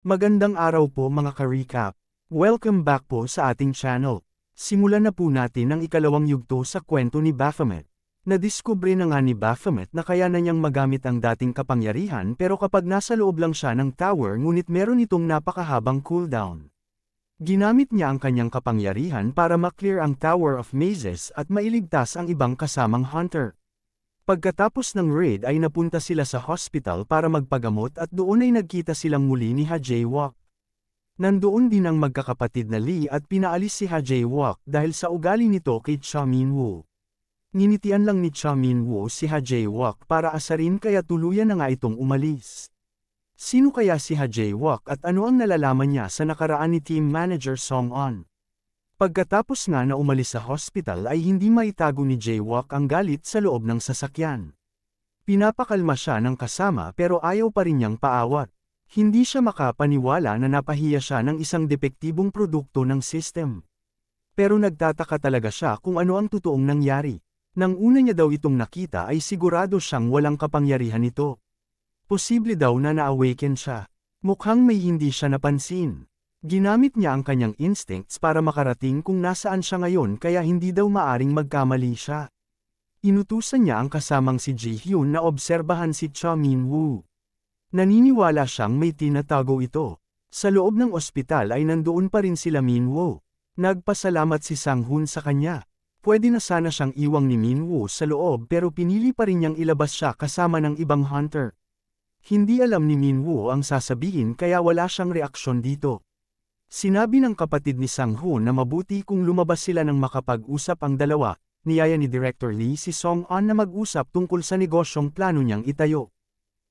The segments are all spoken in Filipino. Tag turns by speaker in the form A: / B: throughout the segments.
A: Magandang araw po mga ka-recap. Welcome back po sa ating channel. Simulan na po natin ang ikalawang yugto sa kwento ni Baphomet. Nadiskubre na nga ni Baphomet na kaya na niyang magamit ang dating kapangyarihan pero kapag nasa loob lang siya ng tower ngunit meron itong napakahabang cooldown. Ginamit niya ang kanyang kapangyarihan para maklear ang Tower of Mazes at mailigtas ang ibang kasamang hunter. Pagkatapos ng raid ay napunta sila sa hospital para magpagamot at doon ay nagkita silang muli ni Ha-Jae-wook. Nandoon din ang magkakapatid na Lee at pinaalis si Ha-Jae-wook dahil sa ugali nito kay Cha Min-woo. Nginitian lang ni Cha Min-woo si Ha-Jae-wook para asarin kaya tuluyan na nga itong umalis. Sino kaya si Ha-Jae-wook at ano ang nalalaman niya sa nakaraan ni Team Manager Song-on? Pagkatapos nga na umalis sa hospital ay hindi maitago ni Jae-wook ang galit sa loob ng sasakyan. Pinapakalma siya ng kasama pero ayaw pa rin niyang paawat. Hindi siya makapaniwala na napahiya siya ng isang depektibong produkto ng system. Pero nagtataka talaga siya kung ano ang totoong nangyari. Nang una niya daw itong nakita ay sigurado siyang walang kapangyarihan ito. Posible daw na na-awaken siya. Mukhang may hindi siya napansin. Ginamit niya ang kanyang instincts para makarating kung nasaan siya ngayon kaya hindi daw maaring magkamali siya. Inutusan niya ang kasamang si Ji-hyun na obserbahan si Cha Min-woo. Naniniwala siyang may tinatago ito. Sa loob ng ospital ay nandoon pa rin sila Min-woo. Nagpasalamat si Sang-hoon sa kanya. Pwede na sana siyang iwang ni Min-woo sa loob pero pinili pa rin niyang ilabas siya kasama ng ibang hunter. Hindi alam ni Min-woo ang sasabihin kaya wala siyang reaksyon dito. Sinabi ng kapatid ni Sang-hoon na mabuti kung lumabas sila nang makapag-usap ang dalawa, niyaya ni Director Lee si Song-on na mag-usap tungkol sa negosyong plano niyang itayo.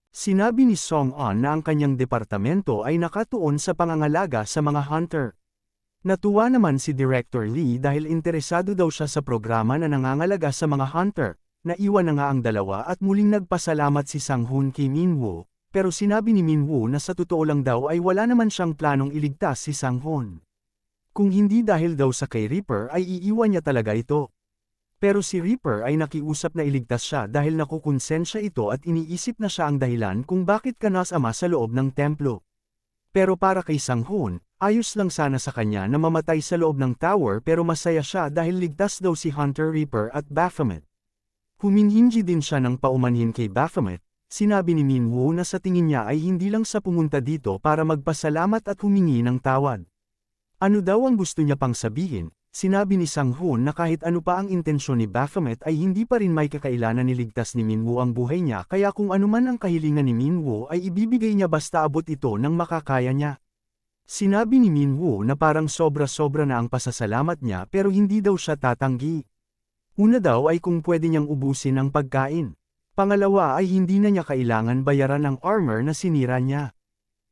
A: Sinabi ni Song-on na ang kanyang departamento ay nakatuon sa pangangalaga sa mga hunter. Natuwa naman si Director Lee dahil interesado daw siya sa programa na nangangalaga sa mga hunter, naiwan na nga ang dalawa at muling nagpasalamat si Sang-hoon kay Min-woo. Pero sinabi ni Min-woo na sa totoo lang daw ay wala naman siyang planong iligtas si Sang-hoon. Kung hindi dahil daw sa kay Reaper ay iiwan niya talaga ito. Pero si Reaper ay nakiusap na iligtas siya dahil nakukonsensya ito at iniisip na siya ang dahilan kung bakit ka nasama sa loob ng templo. Pero para kay Sang-hoon, ayos lang sana sa kanya na mamatay sa loob ng tower pero masaya siya dahil ligtas daw si Hunter Reaper at Baphomet. Huminhingi din siya ng paumanhin kay Baphomet. Sinabi ni Min-woo na sa tingin niya ay hindi lang sa pumunta dito para magpasalamat at humingi ng tawad. Ano daw ang gusto niya pang sabihin, sinabi ni Sang-hoon na kahit ano pa ang intensyon ni Baphomet ay hindi pa rin may kakailangan niligtas ni Min-woo ang buhay niya kaya kung anuman ang kahilingan ni Min-woo ay ibibigay niya basta abot ito ng makakaya niya. Sinabi ni Min-woo na parang sobra-sobra na ang pasasalamat niya pero hindi daw siya tatanggi. Una daw ay kung pwede niyang ubusin ang pagkain. Pangalawa ay hindi na niya kailangan bayaran ang armor na sinira niya.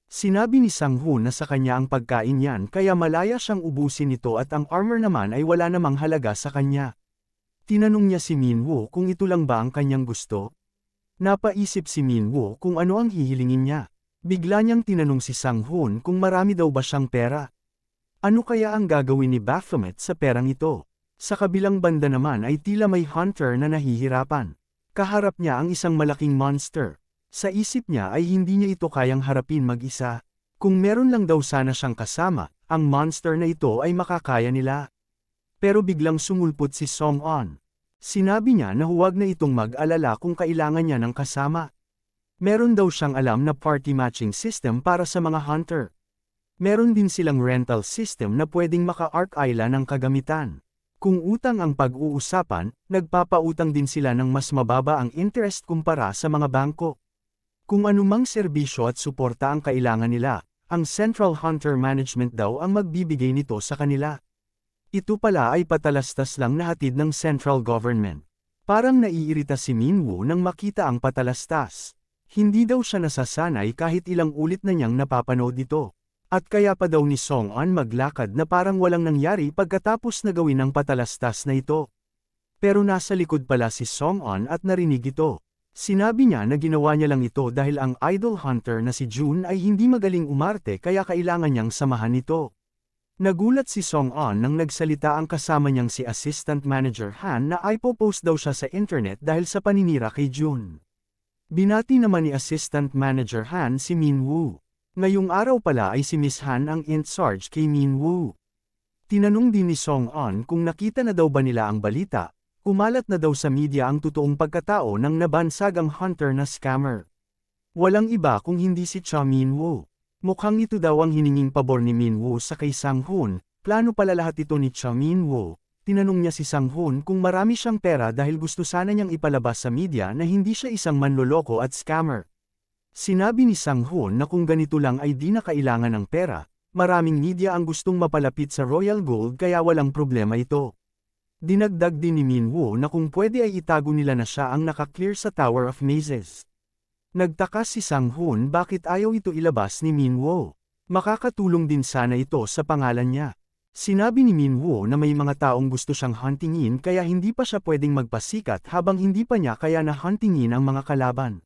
A: Sinabi ni Sang-hoon na sa kanya ang pagkain yan kaya malaya siyang ubusin ito at ang armor naman ay wala namang halaga sa kanya. Tinanong niya si Min-woo kung ito lang ba ang kanyang gusto. Napaisip si Min-woo kung ano ang hihilingin niya. Bigla niyang tinanong si Sang-hoon kung marami daw ba siyang pera. Ano kaya ang gagawin ni Baphomet sa perang ito? Sa kabilang banda naman ay tila may hunter na nahihirapan. Kaharap niya ang isang malaking monster. Sa isip niya ay hindi niya ito kayang harapin mag-isa. Kung meron lang daw sana siyang kasama, ang monster na ito ay makakaya nila. Pero biglang sumulpot si Song-on. Sinabi niya na huwag na itong mag-alala kung kailangan niya ng kasama. Meron daw siyang alam na party matching system para sa mga hunter. Meron din silang rental system na pwedeng maka-Ark Island ang kagamitan. Kung utang ang pag-uusapan, nagpapautang din sila ng mas mababa ang interest kumpara sa mga bangko. Kung anumang serbisyo at suporta ang kailangan nila, ang Central Hunter Management daw ang magbibigay nito sa kanila. Ito pala ay patalastas lang na hatid ng central government. Parang naiirita si Min-woo nang makita ang patalastas. Hindi daw siya nasasanay kahit ilang ulit na niyang napapanood ito. At kaya pa daw ni Song-on maglakad na parang walang nangyari pagkatapos na gawin ang patalastas na ito. Pero nasa likod pala si Song-on at narinig ito. Sinabi niya na ginawa niya lang ito dahil ang idol hunter na si Jun ay hindi magaling umarte kaya kailangan niyang samahan ito. Nagulat si Song-on nang nagsalita ang kasama niyang si Assistant Manager Han na ipopost daw siya sa internet dahil sa paninira kay Jun. Binati naman ni Assistant Manager Han si Min-woo. Ngayong araw pala ay si Miss Han ang in charge kay Minwoo. Tinanong din ni Song-on kung nakita na daw ba nila ang balita. Kumalat na daw sa media ang totoong pagkatao ng nabansagang hunter na scammer. Walang iba kung hindi si Cha Minwoo. Mukhang ito daw ang hininging pabor ni Minwoo sa kay Sang-hoon. Plano pala lahat ito ni Cha Minwoo. Tinanong niya si Sang-hoon kung marami siyang pera dahil gusto sana niyang ipalabas sa media na hindi siya isang manloloko at scammer. Sinabi ni Sang-hoon na kung ganito lang ay di na kailangan ng pera, maraming media ang gustong mapalapit sa Royal Gold kaya walang problema ito. Dinagdag din ni Minwoo na kung pwede ay itago nila na siya ang nakaklear sa Tower of Mazes. Nagtaka si Sang-hoon bakit ayaw ito ilabas ni Minwoo. Makakatulong din sana ito sa pangalan niya. Sinabi ni Minwoo na may mga taong gusto siyang huntingin kaya hindi pa siya pwedeng magpasikat habang hindi pa niya kaya na huntingin ang mga kalaban.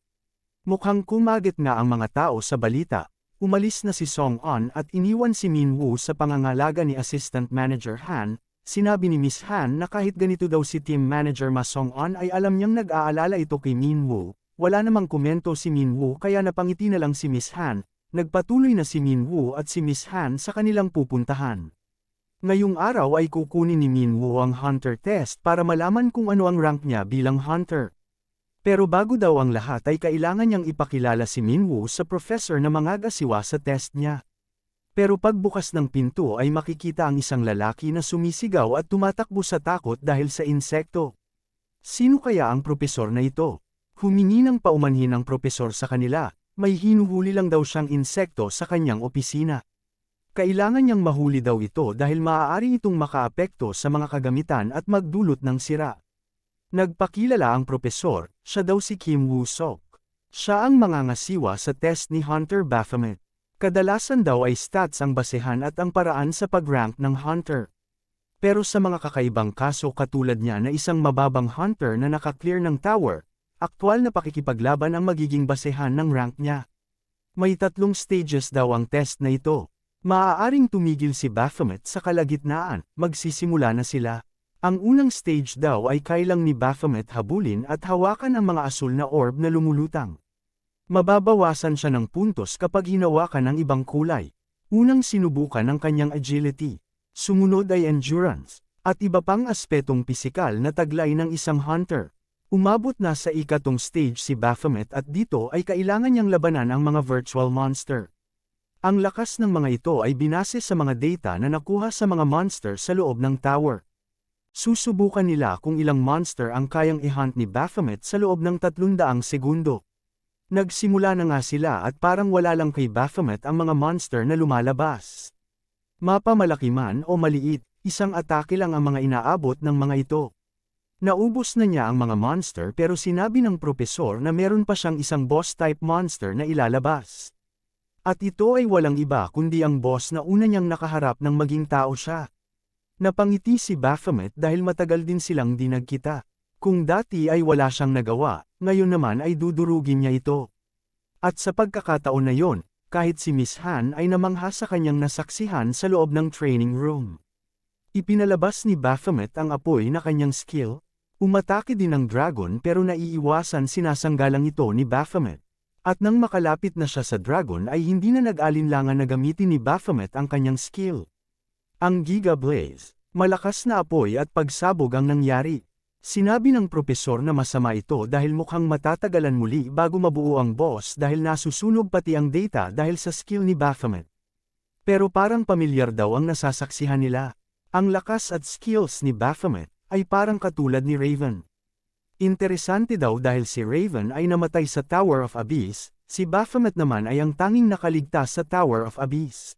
A: Mukhang kumaget nga ang mga tao sa balita. Umalis na si Song-on at iniwan si Minwoo sa pangangalaga ni Assistant Manager Han. Sinabi ni Miss Han na kahit ganito daw si Team Manager Ma Song-on ay alam niyang nag-aalala ito kay Minwoo. Wala namang komento si Minwoo kaya napangiti na lang si Miss Han. Nagpatuloy na si Minwoo at si Miss Han sa kanilang pupuntahan. Ngayong araw ay kukunin ni Minwoo ang Hunter Test para malaman kung ano ang rank niya bilang Hunter. Pero bago daw ang lahat ay kailangan niyang ipakilala si Minwoo sa professor na mangagasiwa sa test niya. Pero pagbukas ng pinto ay makikita ang isang lalaki na sumisigaw at tumatakbo sa takot dahil sa insekto. Sino kaya ang propesor na ito? Humingi ng paumanhin ang propesor sa kanila, may hinuhuli lang daw siyang insekto sa kanyang opisina. Kailangan niyang mahuli daw ito dahil maaari itong makaapekto sa mga kagamitan at magdulot ng sira. Nagpakilala ang propesor, siya daw si Kim Woo-sok. Siya ang mangangasiwa sa test ni Hunter Baphomet. Kadalasan daw ay stats ang basehan at ang paraan sa pag-rank ng Hunter. Pero sa mga kakaibang kaso katulad niya na isang mababang Hunter na nakaklear ng tower, aktwal na pakikipaglaban ang magiging basehan ng rank niya. May 3 stages daw ang test na ito. Maaaring tumigil si Baphomet sa kalagitnaan, magsisimula na sila. Ang unang stage daw ay kailang ni Baphomet habulin at hawakan ang mga asul na orb na lumulutang. Mababawasan siya ng puntos kapag hinawakan ng ibang kulay. Unang sinubukan ang kanyang agility. Sumunod ay endurance, at iba pang aspetong pisikal na taglay ng isang hunter. Umabot na sa ikatong stage si Baphomet at dito ay kailangan niyang labanan ang mga virtual monster. Ang lakas ng mga ito ay binase sa mga data na nakuha sa mga monster sa loob ng tower. Susubukan nila kung ilang monster ang kayang i-hunt ni Baphomet sa loob ng 300 segundo. Nagsimula na nga sila at parang wala lang kay Baphomet ang mga monster na lumalabas. Mapamalaki man o maliit, isang atake lang ang mga inaabot ng mga ito. Naubos na niya ang mga monster pero sinabi ng propesor na meron pa siyang isang boss-type monster na ilalabas. At ito ay walang iba kundi ang boss na una niyang nakaharap ng maging tao siya. Napangiti si Baphomet dahil matagal din silang di nagkita. Kung dati ay wala siyang nagawa, ngayon naman ay dudurugin niya ito. At sa pagkakataon na yon, kahit si Miss Han ay namangha sa kanyang nasaksihan sa loob ng training room. Ipinalabas ni Baphomet ang apoy na kanyang skill. Umatake din ng dragon pero naiiwasan sinasanggalang ito ni Baphomet. At nang makalapit na siya sa dragon ay hindi na nag-alinlangan na gamitin ni Baphomet ang kanyang skill. Ang Giga Blaze, malakas na apoy at pagsabog ang nangyari. Sinabi ng propesor na masama ito dahil mukhang matatagalan muli bago mabuo ang boss dahil nasusunog pati ang data dahil sa skill ni Baphomet. Pero parang pamilyar daw ang nasasaksihan nila. Ang lakas at skills ni Baphomet ay parang katulad ni Raven. Interesante daw dahil si Raven ay namatay sa Tower of Abyss, si Baphomet naman ay ang tanging nakaligtas sa Tower of Abyss.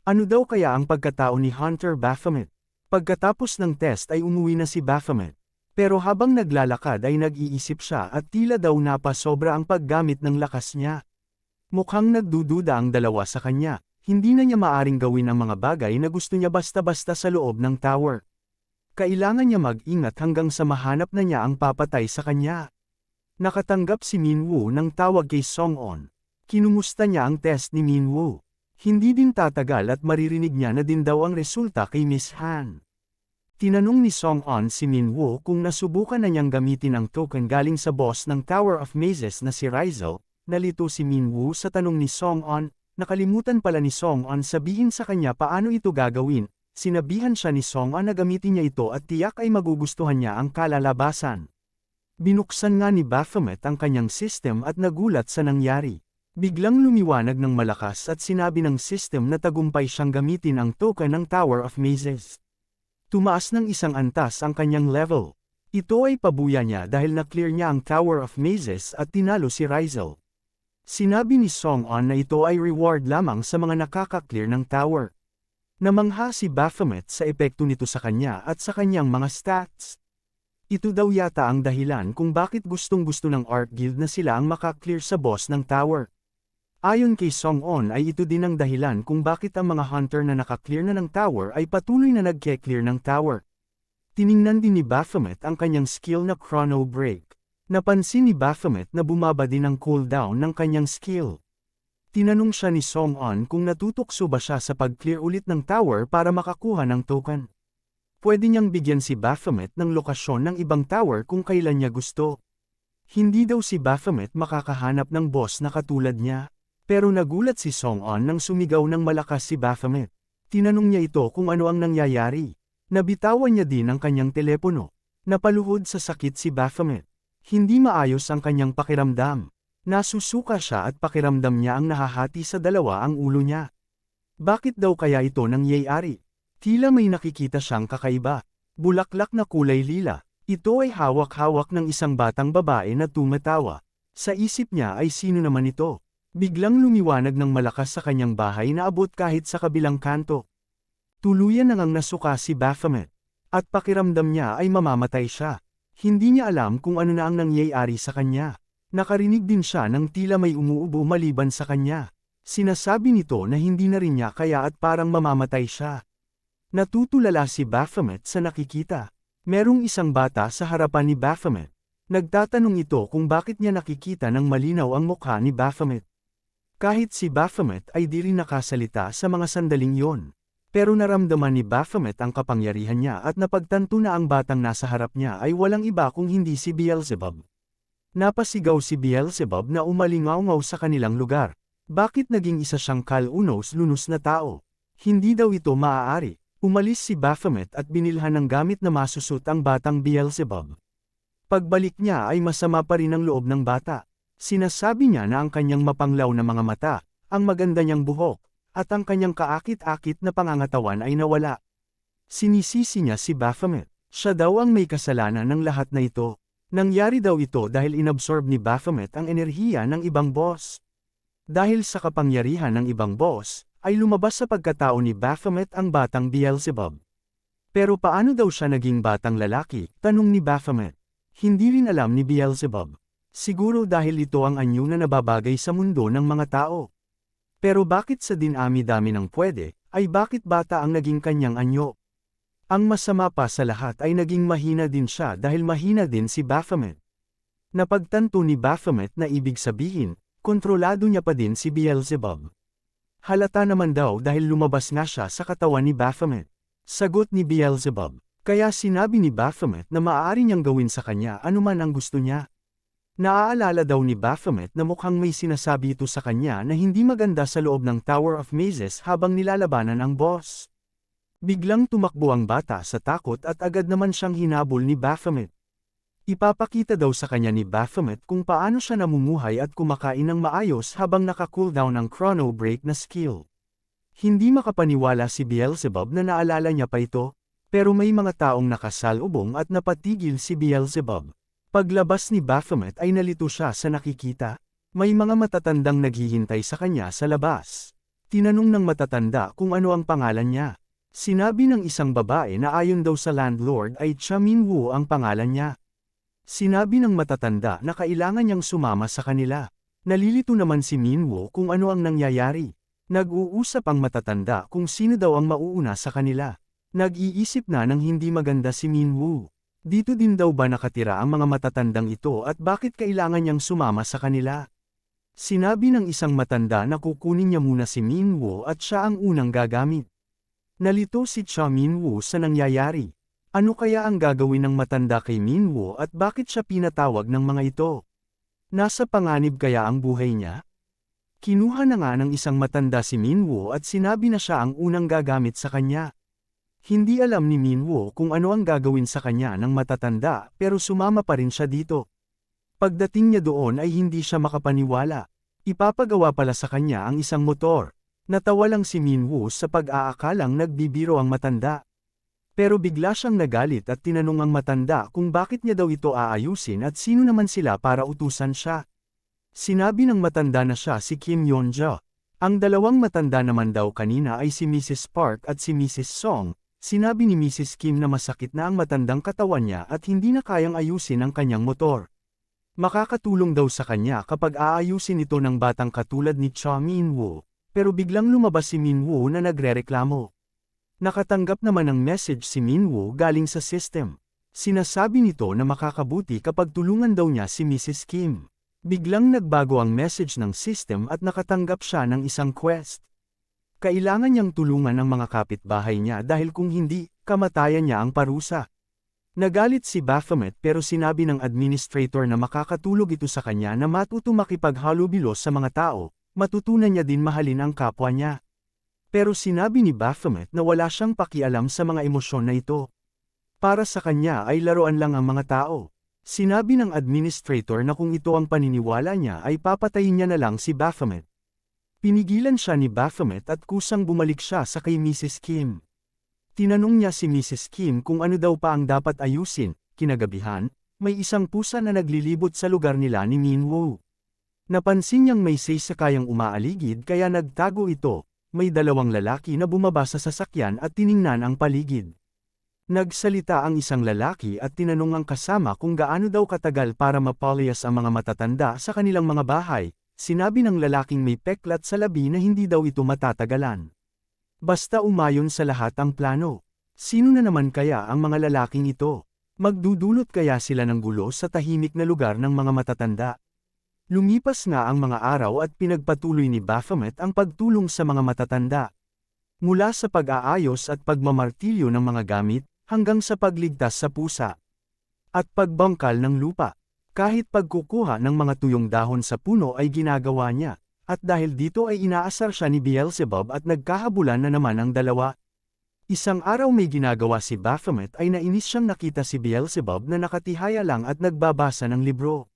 A: Ano daw kaya ang pagkatao ni Hunter Baphomet? Pagkatapos ng test ay umuwi na si Baphomet. Pero habang naglalakad ay nag-iisip siya at tila daw napasobra ang paggamit ng lakas niya. Mukhang nagdududa ang dalawa sa kanya, hindi na niya maaring gawin ang mga bagay na gusto niya basta-basta sa loob ng tower. Kailangan niya mag-ingat hanggang sa mahanap na niya ang papatay sa kanya. Nakatanggap si Minwoo ng tawag kay Song-on. Kinumusta niya ang test ni Minwoo. Hindi din tatagal at maririnig niya na din daw ang resulta kay Miss Han. Tinanong ni Song-on si Minwoo kung nasubukan na niyang gamitin ang token galing sa boss ng Tower of Mazes na si Rizal. Nalito si Minwoo sa tanong ni Song-on, Nakalimutan pala ni Song-an sabihin sa kanya paano ito gagawin, sinabihan siya ni Song-an na gamitin niya ito at tiyak ay magugustuhan niya ang kalalabasan. Binuksan nga ni Baphomet ang kanyang system at nagulat sa nangyari. Biglang lumiwanag ng malakas at sinabi ng system na tagumpay siyang gamitin ang token ng Tower of Mazes. Tumaas ng isang antas ang kanyang level. Ito ay pabuya niya dahil na-clear niya ang Tower of Mazes at tinalo si Rizal. Sinabi ni Song-an na ito ay reward lamang sa mga nakaka-clear ng tower. Namangha si Baphomet sa epekto nito sa kanya at sa kanyang mga stats. Ito daw yata ang dahilan kung bakit gustong-gusto ng Arc Guild na sila ang maka-clear sa boss ng tower. Ayon kay Song-on ay ito din ang dahilan kung bakit ang mga hunter na naka-clear na ng tower ay patuloy na nagke-clear ng tower. Tiningnan din ni Baphomet ang kanyang skill na Chrono Break. Napansin ni Baphomet na bumaba din ang cooldown ng kanyang skill. Tinanong siya ni Song-on kung natutukso ba siya sa pag-clear ulit ng tower para makakuha ng token. Pwede niyang bigyan si Baphomet ng lokasyon ng ibang tower kung kailan niya gusto. Hindi daw si Baphomet makakahanap ng boss na katulad niya. Pero nagulat si Song-on nang sumigaw ng malakas si Baphomet. Tinanong niya ito kung ano ang nangyayari. Nabitawan niya din ang kanyang telepono. Napaluhod sa sakit si Baphomet. Hindi maayos ang kanyang pakiramdam. Nasusuka siya at pakiramdam niya ang nahahati sa dalawa ang ulo niya. Bakit daw kaya ito nangyayari? Tila may nakikita siyang kakaiba. Bulaklak na kulay lila. Ito ay hawak-hawak ng isang batang babae na tumatawa. Sa isip niya ay sino naman ito? Biglang lumiwanag ng malakas sa kanyang bahay na abot kahit sa kabilang kanto. Tuluyan nang nasuka si Baphomet. At pakiramdam niya ay mamamatay siya. Hindi niya alam kung ano na ang nangyayari sa kanya. Nakarinig din siya ng tila may umuubo maliban sa kanya. Sinasabi nito na hindi na rin niya kaya at parang mamamatay siya. Natutulala si Baphomet sa nakikita. Merong isang bata sa harapan ni Baphomet. Nagtatanong ito kung bakit niya nakikita ng malinaw ang mukha ni Baphomet. Kahit si Baphomet ay di rin nakasalita sa mga sandaling yon. Pero naramdaman ni Baphomet ang kapangyarihan niya at napagtanto na ang batang nasa harap niya ay walang iba kung hindi si Beelzebub. Napasigaw si Beelzebub na umalingaw-ngaw sa kanilang lugar. Bakit naging isa siyang kalunos-lunos na tao? Hindi daw ito maaari. Umalis si Baphomet at binilhan ng gamit na masusot ang batang Beelzebub. Pagbalik niya ay masama pa rin ang loob ng bata. Sinasabi niya na ang kanyang mapanglaw na mga mata, ang maganda niyang buhok, at ang kanyang kaakit-akit na pangangatawan ay nawala. Sinisisi niya si Baphomet. Siya daw ang may kasalanan ng lahat na ito. Nangyari daw ito dahil inabsorb ni Baphomet ang enerhiya ng ibang boss. Dahil sa kapangyarihan ng ibang boss, ay lumabas sa pagkatao ni Baphomet ang batang Beelzebub. Pero paano daw siya naging batang lalaki? Tanong ni Baphomet. Hindi rin alam ni Beelzebub. Siguro dahil ito ang anyo na nababagay sa mundo ng mga tao. Pero bakit sa dinami-dami ng pwede, ay bakit bata ang naging kanyang anyo? Ang masama pa sa lahat ay naging mahina din siya dahil mahina din si Baphomet. Napagtanto ni Baphomet na ibig sabihin, kontrolado niya pa din si Beelzebub. Halata naman daw dahil lumabas nga siya sa katawan ni Baphomet. Sagot ni Beelzebub. Kaya sinabi ni Baphomet na maaari niyang gawin sa kanya anuman ang gusto niya. Naaalala daw ni Baphomet na mukhang may sinasabi ito sa kanya na hindi maganda sa loob ng Tower of Mazes habang nilalabanan ang boss. Biglang tumakbo ang bata sa takot at agad naman siyang hinabol ni Baphomet. Ipapakita daw sa kanya ni Baphomet kung paano siya namumuhay at kumakain ng maayos habang naka-cooldown ang Chrono Break na skill. Hindi makapaniwala si Beelzebub na naalala niya pa ito, pero may mga taong nakasalubong at napatigil si Beelzebub. Paglabas ni Baphomet ay nalito siya sa nakikita. May mga matatandang naghihintay sa kanya sa labas. Tinanong ng matatanda kung ano ang pangalan niya. Sinabi ng isang babae na ayon daw sa landlord ay Cha Min-woo ang pangalan niya. Sinabi ng matatanda na kailangan niyang sumama sa kanila. Nalilito naman si Min-woo kung ano ang nangyayari. Nag-uusap ang matatanda kung sino daw ang mauuna sa kanila. Nag-iisip na ng hindi maganda si Min-woo. Dito din daw ba nakatira ang mga matatandang ito at bakit kailangan niyang sumama sa kanila? Sinabi ng isang matanda na kukunin niya muna si Min-woo at siya ang unang gagamit. Nalito si Cha Min-woo sa nangyayari. Ano kaya ang gagawin ng matanda kay Min-woo at bakit siya pinatawag ng mga ito? Nasa panganib kaya ang buhay niya? Kinuha na nga ng isang matanda si Minwoo at sinabi na siya ang unang gagamit sa kanya. Hindi alam ni Minwoo kung ano ang gagawin sa kanya ng matatanda pero sumama pa rin siya dito. Pagdating niya doon ay hindi siya makapaniwala. Ipapagawa pala sa kanya ang isang motor. Natawa lang si Minwoo sa pag-aakalang nagbibiro ang matanda. Pero bigla siyang nagalit at tinanong ang matanda kung bakit niya daw ito aayusin at sino naman sila para utusan siya. Sinabi ng matanda na siya si Kim Yeonja. Ang dalawang matanda naman daw kanina ay si Mrs. Park at si Mrs. Song. Sinabi ni Mrs. Kim na masakit na ang matandang katawan niya at hindi na kayang ayusin ang kanyang motor. Makakatulong daw sa kanya kapag aayusin ito ng batang katulad ni Cha Minwoo. Pero biglang lumabas si Minwoo na nagrereklamo. Nakatanggap naman ng message si Minwoo galing sa system. Sinasabi nito na makakabuti kapag tulungan daw niya si Mrs. Kim. Biglang nagbago ang message ng system at nakatanggap siya ng isang quest. Kailangan niyang tulungan ang mga kapitbahay niya dahil kung hindi, kamatayan niya ang parusa. Nagalit si Baphomet pero sinabi ng administrator na makakatulog ito sa kanya na matuto makipaghalubilo sa mga tao, matutunan niya din mahalin ang kapwa niya. Pero sinabi ni Baphomet na wala siyang pakialam sa mga emosyon na ito. Para sa kanya ay laruan lang ang mga tao. Sinabi ng administrator na kung ito ang paniniwala niya ay papatayin niya na lang si Baphomet. Pinigilan siya ni Baphomet at kusang bumalik siya sa kay Mrs. Kim. Tinanong niya si Mrs. Kim kung ano daw pa ang dapat ayusin. Kinagabihan, may isang pusa na naglilibot sa lugar nila ni Minwoo. Napansin niyang may saysakayang umaaligid kaya nagtago ito. May dalawang lalaki na bumaba sa sasakyan at tiningnan ang paligid. Nagsalita ang isang lalaki at tinanong ang kasama kung gaano daw katagal para mapalayas ang mga matatanda sa kanilang mga bahay. Sinabi ng lalaking may peklat sa labi na hindi daw ito matatagalan. Basta umayon sa lahat ang plano. Sino na naman kaya ang mga lalaking ito? Magdudulot kaya sila ng gulo sa tahimik na lugar ng mga matatanda? Lumipas nga ang mga araw at pinagpatuloy ni Baphomet ang pagtulong sa mga matatanda. Mula sa pag-aayos at pagmamartilyo ng mga gamit, hanggang sa pagligtas sa pusa. At pagbangkal ng lupa. Kahit pagkukuha ng mga tuyong dahon sa puno ay ginagawa niya. At dahil dito ay inaasar siya ni Beelzebub at nagkahabulan na naman ang dalawa. Isang araw may ginagawa si Baphomet ay nainis siyang nakita si Beelzebub na nakatihaya lang at nagbabasa ng libro.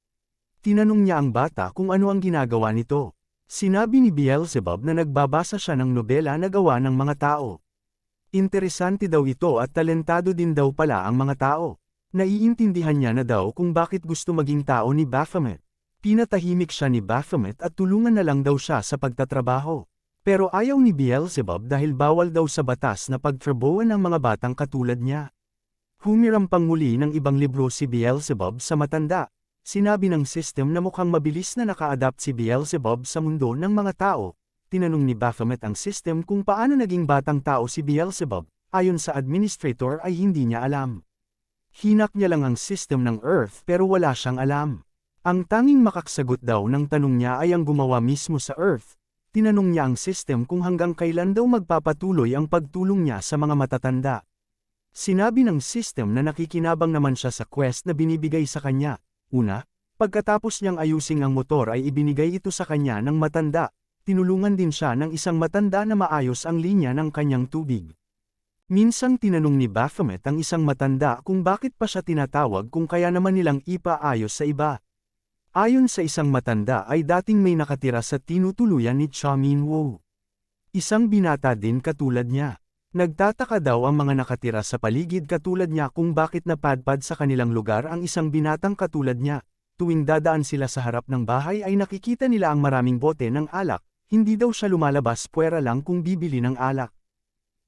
A: Tinanong niya ang bata kung ano ang ginagawa nito. Sinabi ni Beelzebub na nagbabasa siya ng nobela na gawa ng mga tao. Interesante daw ito at talentado din daw pala ang mga tao. Naiintindihan niya na daw kung bakit gusto maging tao ni Baphomet. Pinatahimik siya ni Baphomet at tulungan na lang daw siya sa pagtatrabaho. Pero ayaw ni Beelzebub dahil bawal daw sa batas na pagtrabuhan ng mga batang katulad niya. Humiram pang muli ng ibang libro si Beelzebub sa matanda. Sinabi ng system na mukhang mabilis na naka-adapt si Beelzebub sa mundo ng mga tao. Tinanong ni Baphomet ang system kung paano naging batang tao si Beelzebub. Ayon sa administrator ay hindi niya alam. Hinak niya lang ang system ng Earth pero wala siyang alam. Ang tanging makaksagot daw ng tanong niya ay ang gumawa mismo sa Earth. Tinanong niya ang system kung hanggang kailan daw magpapatuloy ang pagtulong niya sa mga matatanda. Sinabi ng system na nakikinabang naman siya sa quest na binibigay sa kanya. Una, pagkatapos niyang ayusin ang motor ay ibinigay ito sa kanya ng matanda. Tinulungan din siya ng isang matanda na maayos ang linya ng kanyang tubig. Minsang tinanong ni Baphomet ang isang matanda kung bakit pa siya tinatawag kung kaya naman nilang ipaayos sa iba. Ayon sa isang matanda ay dating may nakatira sa tinutuluyan ni Cha Minwoo. Isang binata din katulad niya. Nagtataka daw ang mga nakatira sa paligid katulad niya kung bakit napadpad sa kanilang lugar ang isang binatang katulad niya. Tuwing dadaan sila sa harap ng bahay ay nakikita nila ang maraming bote ng alak. Hindi daw siya lumalabas puwera lang kung bibili ng alak.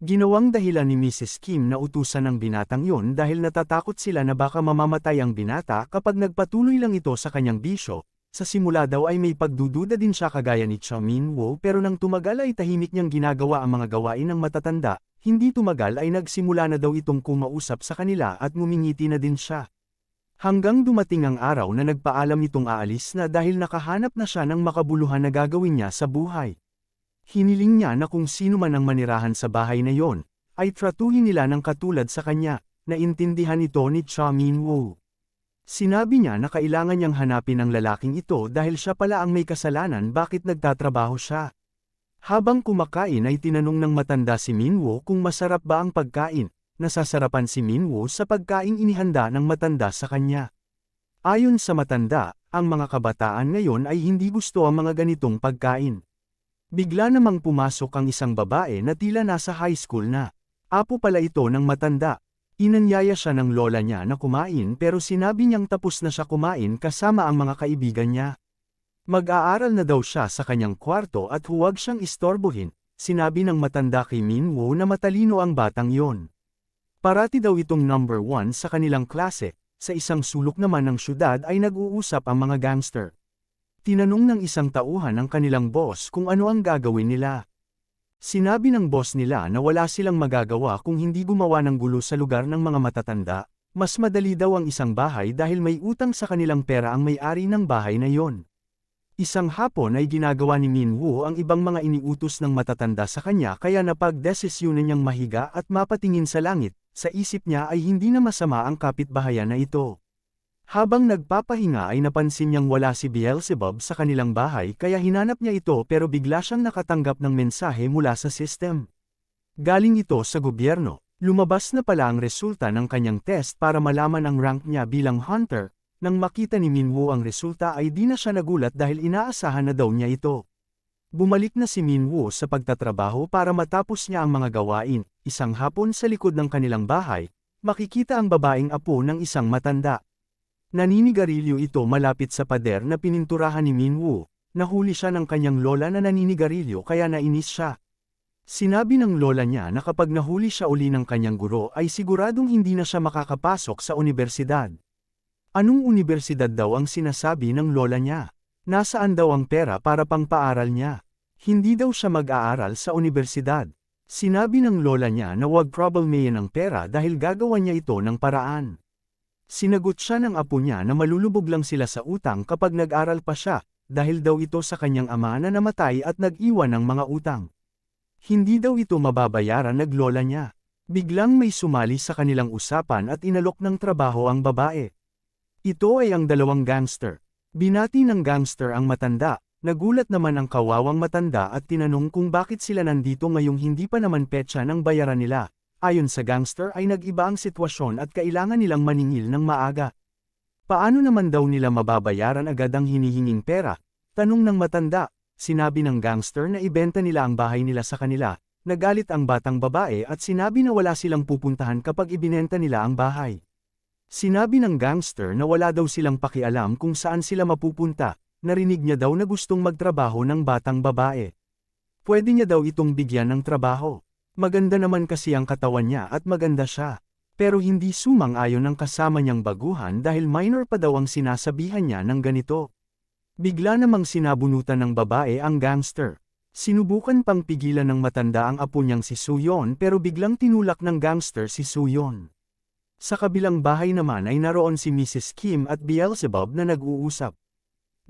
A: Ginawang dahilan ni Mrs. Kim na utusan ng binatang yon dahil natatakot sila na baka mamamatay ang binata kapag nagpatuloy lang ito sa kanyang bisyo. Sa simula daw ay may pagdududa din siya kagaya ni Cha Minwoo pero nang tumagal ay tahimik niyang ginagawa ang mga gawain ng matatanda. Hindi tumagal ay nagsimula na daw itong kumausap sa kanila at ngumingiti na din siya. Hanggang dumating ang araw na nagpaalam itong aalis na dahil nakahanap na siya ng makabuluhan na gagawin niya sa buhay. Hiniling niya na kung sino man ang manirahan sa bahay na yon, ay tratuhin nila ng katulad sa kanya, naintindihan ito ni Cha Minwoo. Sinabi niya na kailangan niyang hanapin ang lalaking ito dahil siya pala ang may kasalanan bakit nagtatrabaho siya. Habang kumakain ay tinanong ng matanda si Minwoo kung masarap ba ang pagkain. Nasasarapan si Minwoo sa pagkaing inihanda ng matanda sa kanya. Ayon sa matanda, ang mga kabataan ngayon ay hindi gusto ang mga ganitong pagkain. Bigla namang pumasok ang isang babae na tila nasa high school na. Apo pala ito ng matanda. Inanyaya siya ng lola niya na kumain pero sinabi niyang tapos na siya kumain kasama ang mga kaibigan niya. Mag-aaral na daw siya sa kanyang kwarto at huwag siyang istorbohin, sinabi ng matanda kay Minwoo na matalino ang batang yon. Parati daw itong number 1 sa kanilang klase, sa isang sulok naman ng syudad ay nag-uusap ang mga gangster. Tinanong ng isang tauhan ang kanilang boss kung ano ang gagawin nila. Sinabi ng boss nila na wala silang magagawa kung hindi gumawa ng gulo sa lugar ng mga matatanda, mas madali daw ang isang bahay dahil may utang sa kanilang pera ang may-ari ng bahay na yon. Isang hapon ay ginagawa ni Minwoo ang ibang mga iniutos ng matatanda sa kanya kaya napagdesisyonan niyang mahiga at mapatingin sa langit, sa isip niya ay hindi na masama ang kapitbahayan na ito. Habang nagpapahinga ay napansin niyang wala si Beelzebub sa kanilang bahay kaya hinanap niya ito pero bigla siyang nakatanggap ng mensahe mula sa system. Galing ito sa gobyerno, lumabas na pala ang resulta ng kanyang test para malaman ang rank niya bilang hunter. Nang makita ni Minwoo ang resulta ay di na siya nagulat dahil inaasahan na daw niya ito. Bumalik na si Minwoo sa pagtatrabaho para matapos niya ang mga gawain. Isang hapon sa likod ng kanilang bahay, makikita ang babaeng apo ng isang matanda. Naninigarilyo ito malapit sa pader na pininturahan ni Minwoo. Nahuli siya ng kanyang lola na naninigarilyo kaya nainis siya. Sinabi ng lola niya na kapag nahuli siya uli ng kanyang guro ay siguradong hindi na siya makakapasok sa unibersidad. Anong unibersidad daw ang sinasabi ng lola niya? Nasaan daw ang pera para pangpaaral niya? Hindi daw siya mag-aaral sa unibersidad. Sinabi ng lola niya na wag problemahin ang pera dahil gagawa niya ito ng paraan. Sinagot siya ng apo niya na malulubog lang sila sa utang kapag nag-aral pa siya, dahil daw ito sa kanyang ama na namatay at nag-iwan ng mga utang. Hindi daw ito mababayaran ng lola niya. Biglang may sumali sa kanilang usapan at inalok ng trabaho ang babae. Ito ay ang dalawang gangster. Binati ng gangster ang matanda, nagulat naman ang kawawang matanda at tinanong kung bakit sila nandito ngayong hindi pa naman petsa ng bayaran nila. Ayon sa gangster ay nag-iba ang sitwasyon at kailangan nilang maningil ng maaga. Paano naman daw nila mababayaran agad ang hinihinging pera? Tanong ng matanda. Sinabi ng gangster na ibenta nila ang bahay nila sa kanila. Nagalit ang batang babae at sinabi na wala silang pupuntahan kapag ibinenta nila ang bahay. Sinabi ng gangster na wala daw silang pakialam kung saan sila mapupunta, narinig niya daw na gustong magtrabaho ng batang babae. Pwede niya daw itong bigyan ng trabaho. Maganda naman kasi ang katawan niya at maganda siya. Pero hindi sumang-ayon ang kasama niyang baguhan dahil minor pa daw ang sinasabihan niya ng ganito. Bigla namang sinabunutan ng babae ang gangster. Sinubukan pang pigilan ng matanda ang apo niyang si Suyon pero biglang tinulak ng gangster si Suyon. Sa kabilang bahay naman ay naroon si Mrs. Kim at Beelzebub na nag-uusap.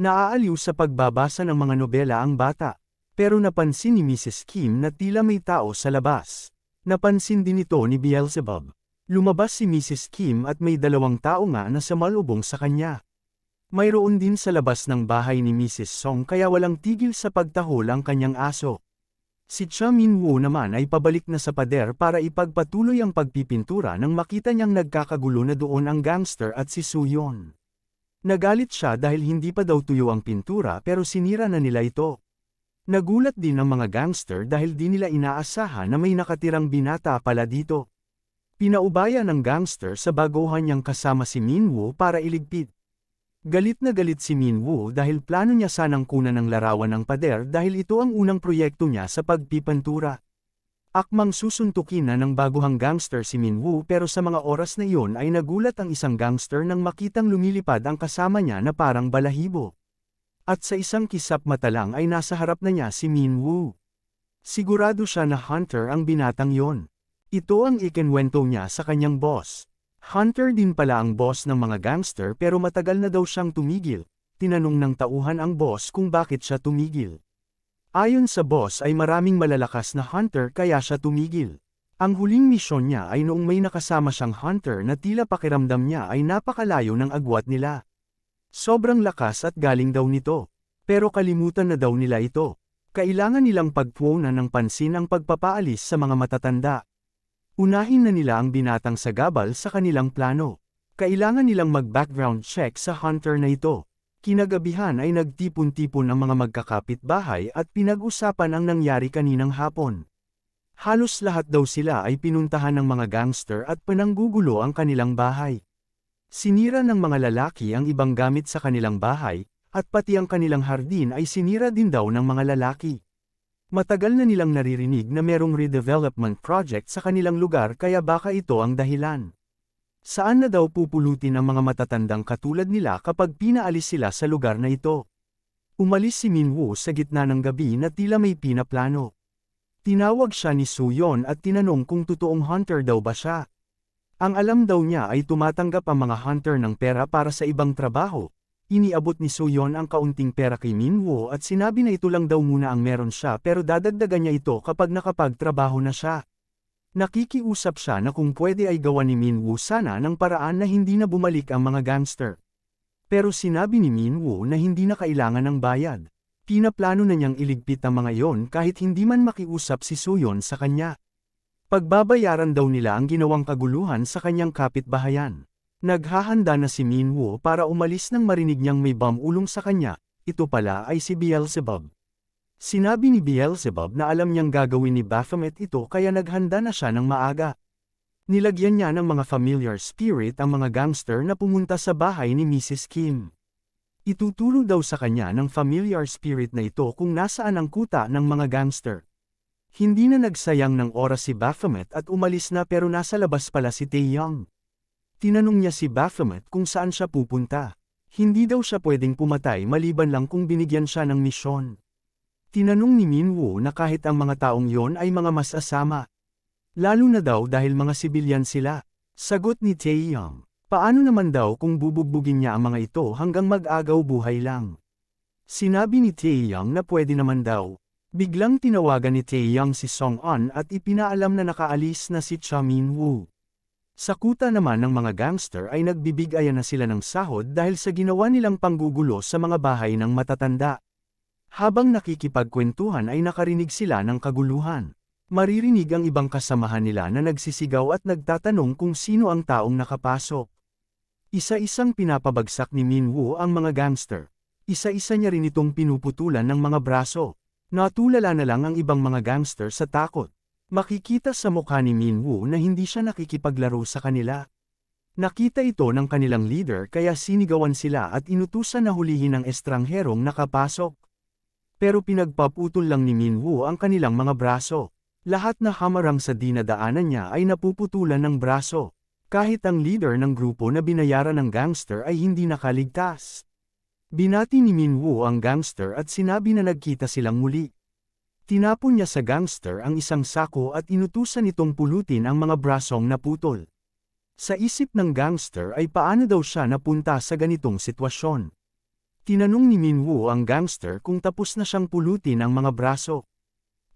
A: Naaaliw sa pagbabasa ng mga nobela ang bata, pero napansin ni Mrs. Kim na tila may tao sa labas. Napansin din ito ni Beelzebub. Lumabas si Mrs. Kim at may dalawang tao nga na sumalubong sa kanya. Mayroon din sa labas ng bahay ni Mrs. Song kaya walang tigil sa pagtahol ang kanyang aso. Si Cha Minwoo naman ay pabalik na sa pader para ipagpatuloy ang pagpipintura nang makita niyang nagkakagulo na doon ang gangster at si Suyon. Nagalit siya dahil hindi pa daw tuyo ang pintura pero sinira na nila ito. Nagulat din ang mga gangster dahil di nila inaasahan na may nakatirang binata pala dito. Pinaubaya ng gangster sa baguhan niyang kasama si Minwoo para iligpit. Galit na galit si Minwoo dahil plano niya sanang kunan ng larawan ng pader dahil ito ang unang proyekto niya sa pagpipantura. Akmang susuntukin na ng baguhang gangster si Minwoo pero sa mga oras na iyon ay nagulat ang isang gangster nang makitang lumilipad ang kasama niya na parang balahibo. At sa isang kisap mata lang ay nasa harap na niya si Minwoo. Sigurado siya na hunter ang binatang yon. Ito ang ikinwento niya sa kanyang boss. Hunter din pala ang boss ng mga gangster pero matagal na daw siyang tumigil. Tinanong ng tauhan ang boss kung bakit siya tumigil. Ayon sa boss ay maraming malalakas na hunter kaya siya tumigil. Ang huling misyon niya ay noong may nakasama siyang hunter na tila pakiramdam niya ay napakalayo ng agwat nila. Sobrang lakas at galing daw nito. Pero kalimutan na daw nila ito. Kailangan nilang pagpuunan ng pansin ang pagpapaalis sa mga matatanda. Unahin na nila ang binatang sagabal sa kanilang plano. Kailangan nilang mag-background check sa hunter na ito. Kinagabihan ay nagtipon-tipon ang mga magkakapitbahay at pinag-usapan ang nangyari kaninang hapon. Halos lahat daw sila ay pinuntahan ng mga gangster at pinanggugulo ang kanilang bahay. Sinira ng mga lalaki ang ibang gamit sa kanilang bahay, at pati ang kanilang hardin ay sinira din daw ng mga lalaki. Matagal na nilang naririnig na merong redevelopment project sa kanilang lugar kaya baka ito ang dahilan. Saan na daw pupulutin ang mga matatandang katulad nila kapag pinaalis sila sa lugar na ito? Umalis si Minwoo sa gitna ng gabi na tila may pinaplano. Tinawag siya ni Suyon at tinanong kung totoong hunter daw ba siya. Ang alam daw niya ay tumatanggap ang mga hunter ng pera para sa ibang trabaho. Iniabot ni Suyon ang kaunting pera kay Minwoo at sinabi na ito lang daw muna ang meron siya pero dadagdagan niya ito kapag nakapagtrabaho na siya. Nakikiusap siya na kung pwede ay gawa ni Minwoo sana ng paraan na hindi na bumalik ang mga gangster. Pero sinabi ni Minwoo na hindi na kailangan ng bayad. Pinaplano na niyang iligpit ang mga yon kahit hindi man makiusap si Suyon sa kanya. Pagbabayaran daw nila ang ginawang kaguluhan sa kanyang kapitbahayan. Naghahanda na si Minwoo para umalis nang marinig niyang may ulong sa kanya, ito pala ay si Beelzebub. Sinabi ni Beelzebub na alam niyang gagawin ni Baphomet ito kaya naghanda na siya ng maaga. Nilagyan niya ng mga familiar spirit ang mga gangster na pumunta sa bahay ni Mrs. Kim. Ituturo daw sa kanya ng familiar spirit na ito kung nasaan ang kuta ng mga gangster. Hindi na nagsayang ng oras si Baphomet at umalis na pero nasa labas pala si Taeyong. Tinanong niya si Baphomet kung saan siya pupunta. Hindi daw siya pwedeng pumatay maliban lang kung binigyan siya ng misyon. Tinanong ni Minwoo na kahit ang mga taong yon ay mga masasama. Lalo na daw dahil mga sibilyan sila. Sagot ni Taeyong. Paano naman daw kung bubugbugin niya ang mga ito hanggang mag-agaw buhay lang? Sinabi ni Taeyong na pwede naman daw. Biglang tinawagan ni Taeyong si Song-on at ipinaalam na nakaalis na si Cha Minwoo. Sa kuta naman ng mga gangster ay nagbibigayan na sila ng sahod dahil sa ginawa nilang panggugulo sa mga bahay ng matatanda. Habang nakikipagkwentuhan ay nakarinig sila ng kaguluhan. Maririnig ang ibang kasamahan nila na nagsisigaw at nagtatanong kung sino ang taong nakapasok. Isa-isang pinapabagsak ni Minwoo ang mga gangster. Isa-isa niya rin itong pinuputulan ng mga braso. Natulala na lang ang ibang mga gangster sa takot. Makikita sa mukha ni Minwoo na hindi siya nakikipaglaro sa kanila. Nakita ito ng kanilang leader kaya sinigawan sila at inutusan na hulihin ang estrangherong nakapasok. Pero pinagpaputol lang ni Minwoo ang kanilang mga braso. Lahat na hamarang sa dinadaanan niya ay napuputulan ng braso. Kahit ang leader ng grupo na binayaran ng gangster ay hindi nakaligtas. Binati ni Minwoo ang gangster at sinabi na nagkita silang muli. Tinapon niya sa gangster ang isang sako at inutusan itong pulutin ang mga brasong naputol. Sa isip ng gangster ay paano daw siya napunta sa ganitong sitwasyon. Tinanong ni Minwoo ang gangster kung tapos na siyang pulutin ang mga braso.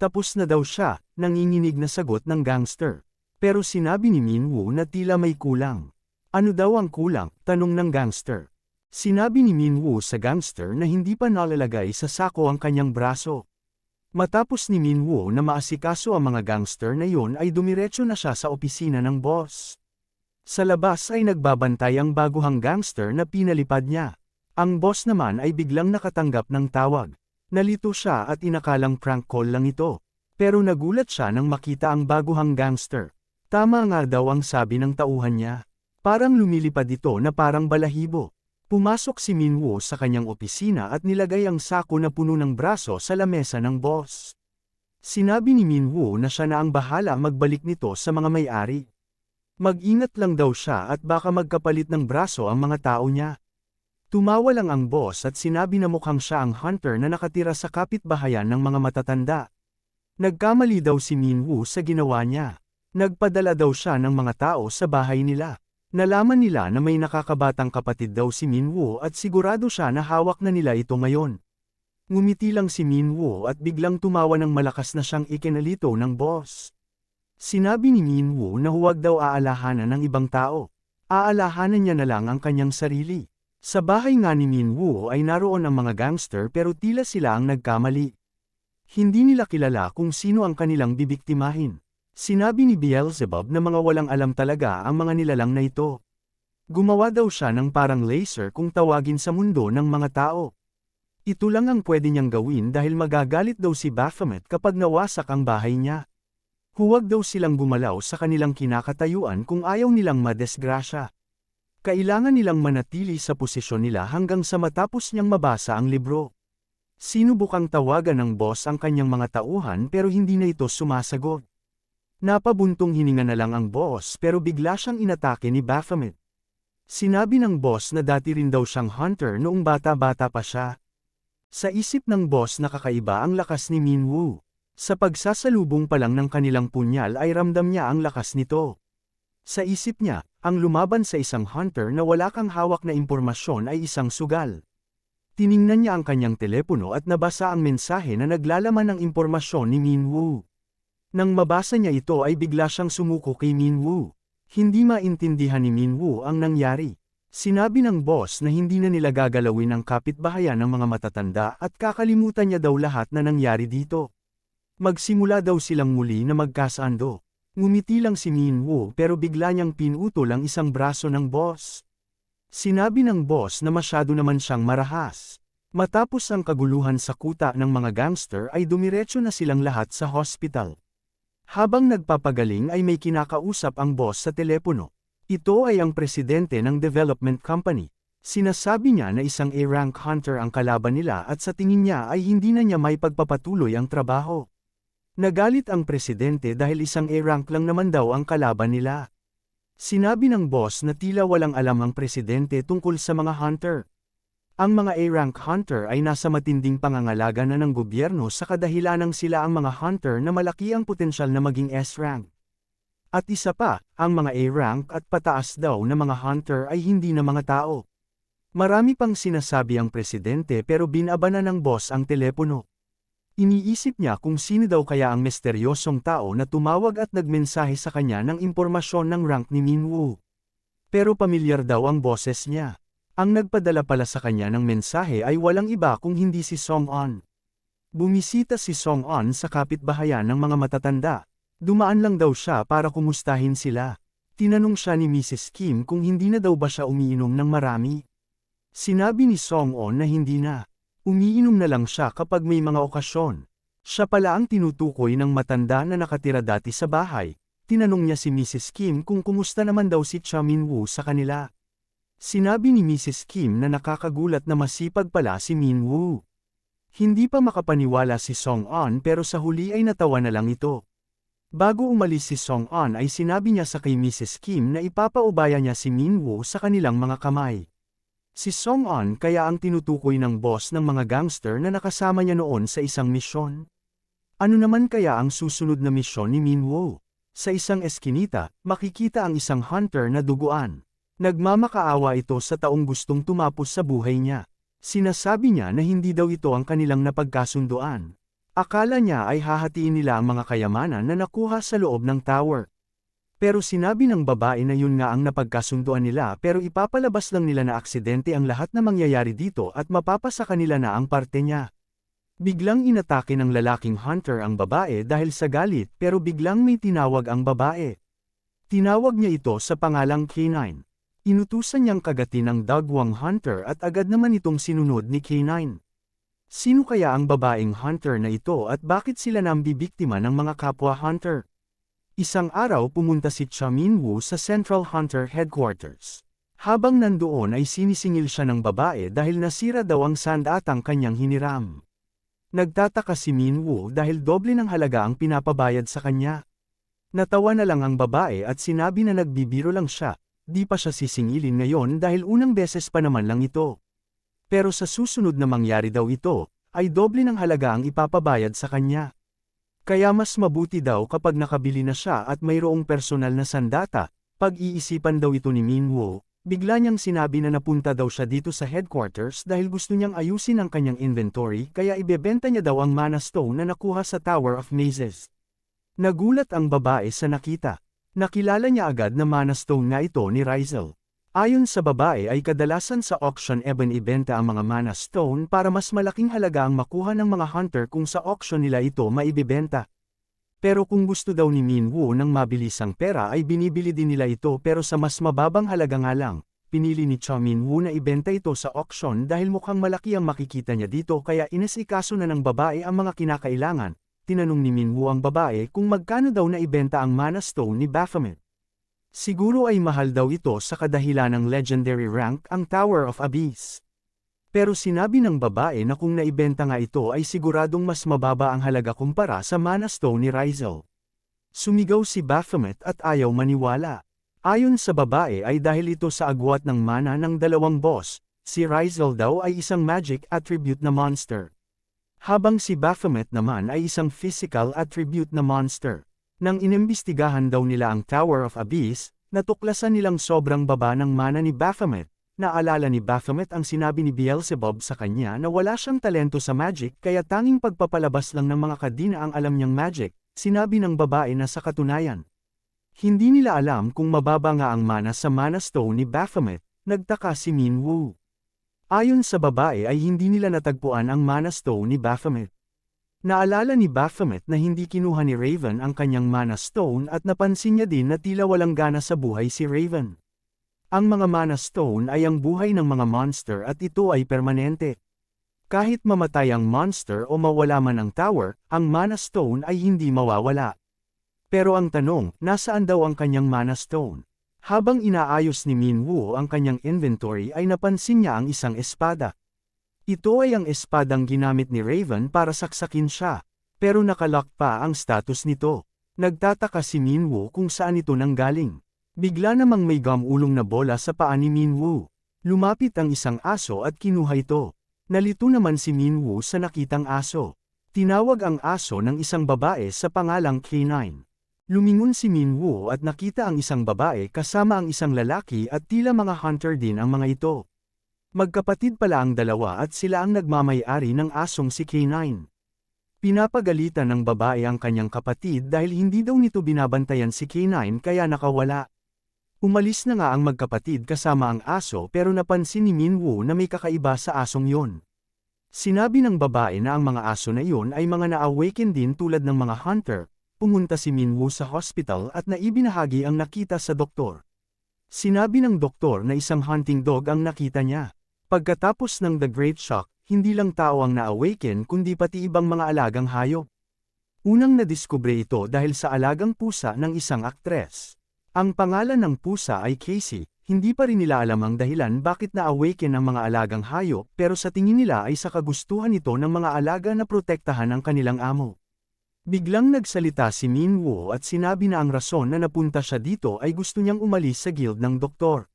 A: Tapos na daw siya, nanginginig na sagot ng gangster. Pero sinabi ni Minwoo na tila may kulang. Ano daw ang kulang? Tanong ng gangster. Sinabi ni Minwoo sa gangster na hindi pa nalalagay sa sako ang kanyang braso. Matapos ni Minwoo na maasikaso ang mga gangster na yon ay dumiretso na siya sa opisina ng boss. Sa labas ay nagbabantay ang baguhang gangster na pinalipad niya. Ang boss naman ay biglang nakatanggap ng tawag. Nalito siya at inakalang prank call lang ito. Pero nagulat siya nang makita ang baguhang gangster. Tama nga daw ang sabi ng tauhan niya. Parang lumilipad ito na parang balahibo. Pumasok si Minwoo sa kanyang opisina at nilagay ang sako na puno ng braso sa lamesa ng boss. Sinabi ni Minwoo na siya na ang bahala magbalik nito sa mga may-ari. Mag-ingat lang daw siya at baka magkapalit ng braso ang mga tao niya. Tumawa lang ang boss at sinabi na mukhang siya ang hunter na nakatira sa kapitbahayan ng mga matatanda. Nagkamali daw si Minwoo sa ginawa niya. Nagpadala daw siya ng mga tao sa bahay nila. Nalaman nila na may nakakabatang kapatid daw si Minwoo at sigurado siya na hawak na nila ito ngayon. Ngumiti lang si Minwoo at biglang tumawa ng malakas na siyang ikinalito ng boss. Sinabi ni Minwoo na huwag daw aalahanan ng ibang tao. Aalahanan niya na lang ang kanyang sarili. Sa bahay nga ni Minwoo ay naroon ang mga gangster pero tila sila ang nagkamali. Hindi nila kilala kung sino ang kanilang bibiktimahin. Sinabi ni Beelzebub na mga walang alam talaga ang mga nilalang na ito. Gumawa daw siya ng parang laser kung tawagin sa mundo ng mga tao. Ito lang ang pwede niyang gawin dahil magagalit daw si Baphomet kapag nawasak ang bahay niya. Huwag daw silang gumalaw sa kanilang kinakatayuan kung ayaw nilang madesgrasya. Kailangan nilang manatili sa posisyon nila hanggang sa matapos niyang mabasa ang libro. Sinubukang tawagan ng boss ang kanyang mga tauhan pero hindi na ito sumasagot. Napabuntong hininga na lang ang boss pero bigla siyang inatake ni Baphomet. Sinabi ng boss na dati rin daw siyang hunter noong bata-bata pa siya. Sa isip ng boss na kakaiba ang lakas ni Minwoo. Sa pagsasalubong pa lang ng kanilang punyal ay ramdam niya ang lakas nito. Sa isip niya, ang lumaban sa isang hunter na wala kang hawak na impormasyon ay isang sugal. Tiningnan niya ang kanyang telepono at nabasa ang mensahe na naglalaman ng impormasyon ni Minwoo. Nang mabasa niya ito ay bigla siyang sumuko kay Minwoo. Hindi maintindihan ni Minwoo ang nangyari. Sinabi ng boss na hindi na nila gagalawin ang kapitbahayan ng mga matatanda at kakalimutan niya daw lahat na nangyari dito. Magsimula daw silang muli na magkasando. Ngumiti lang si Minwoo pero bigla niyang pinutol ang isang braso ng boss. Sinabi ng boss na masyado naman siyang marahas. Matapos ang kaguluhan sa kuta ng mga gangster ay dumiretso na silang lahat sa hospital. Habang nagpapagaling ay may kinakausap ang boss sa telepono. Ito ay ang presidente ng development company. Sinasabi niya na isang A-rank hunter ang kalaban nila at sa tingin niya ay hindi na niya may pagpapatuloy ang trabaho. Nagalit ang presidente dahil isang A-rank lang naman daw ang kalaban nila. Sinabi ng boss na tila walang alam ang presidente tungkol sa mga hunter. Ang mga A-rank hunter ay nasa matinding pangangalaga na ng gobyerno sa kadahilanang sila ang mga hunter na malaki ang potensyal na maging S-rank. At isa pa, ang mga A-rank at pataas daw na mga hunter ay hindi na mga tao. Marami pang sinasabi ang presidente pero binabana ng boss ang telepono. Iniisip niya kung sino daw kaya ang misteryosong tao na tumawag at nagmensahe sa kanya ng impormasyon ng rank ni Minwoo. Pero pamilyar daw ang boses niya. Ang nagpadala pala sa kanya ng mensahe ay walang iba kung hindi si Song-on. Bumisita si Song-on sa kapitbahayan ng mga matatanda. Dumaan lang daw siya para kumustahin sila. Tinanong siya ni Mrs. Kim kung hindi na daw ba siya umiinom ng marami. Sinabi ni Song-on na hindi na. Umiinom na lang siya kapag may mga okasyon. Siya pala ang tinutukoy ng matanda na nakatira dati sa bahay. Tinanong niya si Mrs. Kim kung kumusta naman daw si Cha Minwoo sa kanila. Sinabi ni Mrs. Kim na nakakagulat na masipag pala si Minwoo. Hindi pa makapaniwala si Song-on pero sa huli ay natawa na lang ito. Bago umalis si Song-on ay sinabi niya sa kay Mrs. Kim na ipapaubaya niya si Minwoo sa kanilang mga kamay. Si Song-on kaya ang tinutukoy ng boss ng mga gangster na nakasama niya noon sa isang misyon. Ano naman kaya ang susunod na misyon ni Minwoo? Sa isang eskinita, makikita ang isang hunter na duguan. Nagmamakaawa ito sa taong gustong tumapos sa buhay niya. Sinasabi niya na hindi daw ito ang kanilang napagkasunduan. Akala niya ay hahatiin nila ang mga kayamanan na nakuha sa loob ng tower. Pero sinabi ng babae na yun nga ang napagkasunduan nila pero ipapalabas lang nila na aksidente ang lahat na mangyayari dito at mapapasa kanila na ang parte niya. Biglang inatake ng lalaking hunter ang babae dahil sa galit pero biglang may tinawag ang babae. Tinawag niya ito sa pangalang K9. Inutusan niyang kagatin ang dagwang hunter at agad naman itong sinunod ni K9. Sino kaya ang babaeng hunter na ito at bakit sila nambibiktima ng mga kapwa hunter? Isang araw pumunta si Cha Minwoo sa Central Hunter Headquarters. Habang nandoon ay sinisingil siya ng babae dahil nasira daw ang sandatang kanyang hiniram. Nagtataka si Minwoo dahil doble ng halaga ang pinapabayad sa kanya. Natawa na lang ang babae at sinabi na nagbibiro lang siya, di pa siya sisingilin ngayon dahil unang beses pa naman lang ito. Pero sa susunod na mangyari daw ito, ay doble ng halaga ang ipapabayad sa kanya. Kaya mas mabuti daw kapag nakabili na siya at mayroong personal na sandata. Pag-iisipan daw ito ni Minwoo, bigla niyang sinabi na napunta daw siya dito sa headquarters dahil gusto niyang ayusin ang kanyang inventory kaya ibebenta niya daw ang mana stone na nakuha sa Tower of Mazes. Nagulat ang babae sa nakita. Nakilala niya agad na mana stone nga ito ni Rizal. Ayon sa babae ay kadalasan sa auction ibenta ang mga mana stone para mas malaking halaga ang makuha ng mga hunter kung sa auction nila ito maibibenta. Pero kung gusto daw ni Minwoo ng mabilisang pera ay binibili din nila ito pero sa mas mababang halaga nga lang. Pinili ni Cha Minwoo na ibenta ito sa auction dahil mukhang malaki ang makikita niya dito kaya inasikaso na ng babae ang mga kinakailangan. Tinanong ni Minwoo ang babae kung magkano daw na ibenta ang mana stone ni Baphomet. Siguro ay mahal daw ito sa kadahilan ng legendary rank ang Tower of Abyss. Pero sinabi ng babae na kung naibenta nga ito ay siguradong mas mababa ang halaga kumpara sa mana stone ni Rizal. Sumigaw si Baphomet at ayaw maniwala. Ayon sa babae ay dahil ito sa agwat ng mana ng dalawang boss, si Rizal daw ay isang magic attribute na monster. Habang si Baphomet naman ay isang physical attribute na monster. Nang inimbestigahan daw nila ang Tower of Abyss, natuklasan nilang sobrang baba ng mana ni Baphomet. Naalala ni Baphomet ang sinabi ni Beelzebub sa kanya na wala siyang talento sa magic kaya tanging pagpapalabas lang ng mga kadina ang alam niyang magic, sinabi ng babae na sa katunayan. Hindi nila alam kung mababa nga ang mana sa mana stone ni Baphomet, nagtaka si Minwoo. Ayon sa babae ay hindi nila natagpuan ang mana stone ni Baphomet. Naalala ni Baphomet na hindi kinuha ni Raven ang kanyang mana stone at napansin niya din na tila walang gana sa buhay si Raven. Ang mga mana stone ay ang buhay ng mga monster at ito ay permanente. Kahit mamatay ang monster o mawala man ang tower, ang mana stone ay hindi mawawala. Pero ang tanong, nasaan daw ang kanyang mana stone? Habang inaayos ni Minwoo ang kanyang inventory ay napansin niya ang isang espada. Ito ay ang espadang ginamit ni Raven para saksakin siya, pero nakalock pa ang status nito. Nagtataka si Minwoo kung saan ito nanggaling. Bigla namang may gumulong na bola sa paa ni Minwoo. Lumapit ang isang aso at kinuha ito. Nalito naman si Minwoo sa nakitang aso. Tinawag ang aso ng isang babae sa pangalang K9. Lumingon si Minwoo at nakita ang isang babae kasama ang isang lalaki at tila mga hunter din ang mga ito. Magkapatid pala ang dalawa at sila ang nagmamay-ari ng asong si K9. Pinapagalitan ng babae ang kanyang kapatid dahil hindi daw nito binabantayan si K9 kaya nakawala. Umalis na nga ang magkapatid kasama ang aso pero napansin ni Minwoo na may kakaiba sa asong yon. Sinabi ng babae na ang mga aso na iyon ay mga na-awaken din tulad ng mga hunter. Pumunta si Minwoo sa hospital at naibinahagi ang nakita sa doktor. Sinabi ng doktor na isang hunting dog ang nakita niya. Pagkatapos ng The Great Shock, hindi lang tao ang na-awaken kundi pati ibang mga alagang hayop. Unang nadiskubre ito dahil sa alagang pusa ng isang aktres. Ang pangalan ng pusa ay Casey, hindi pa rin nila alam ang dahilan bakit na-awaken ang mga alagang hayop pero sa tingin nila ay sa kagustuhan ito ng mga alaga na protektahan ang kanilang amo. Biglang nagsalita si Minwoo at sinabi na ang rason na napunta siya dito ay gusto niyang umalis sa guild ng doktor.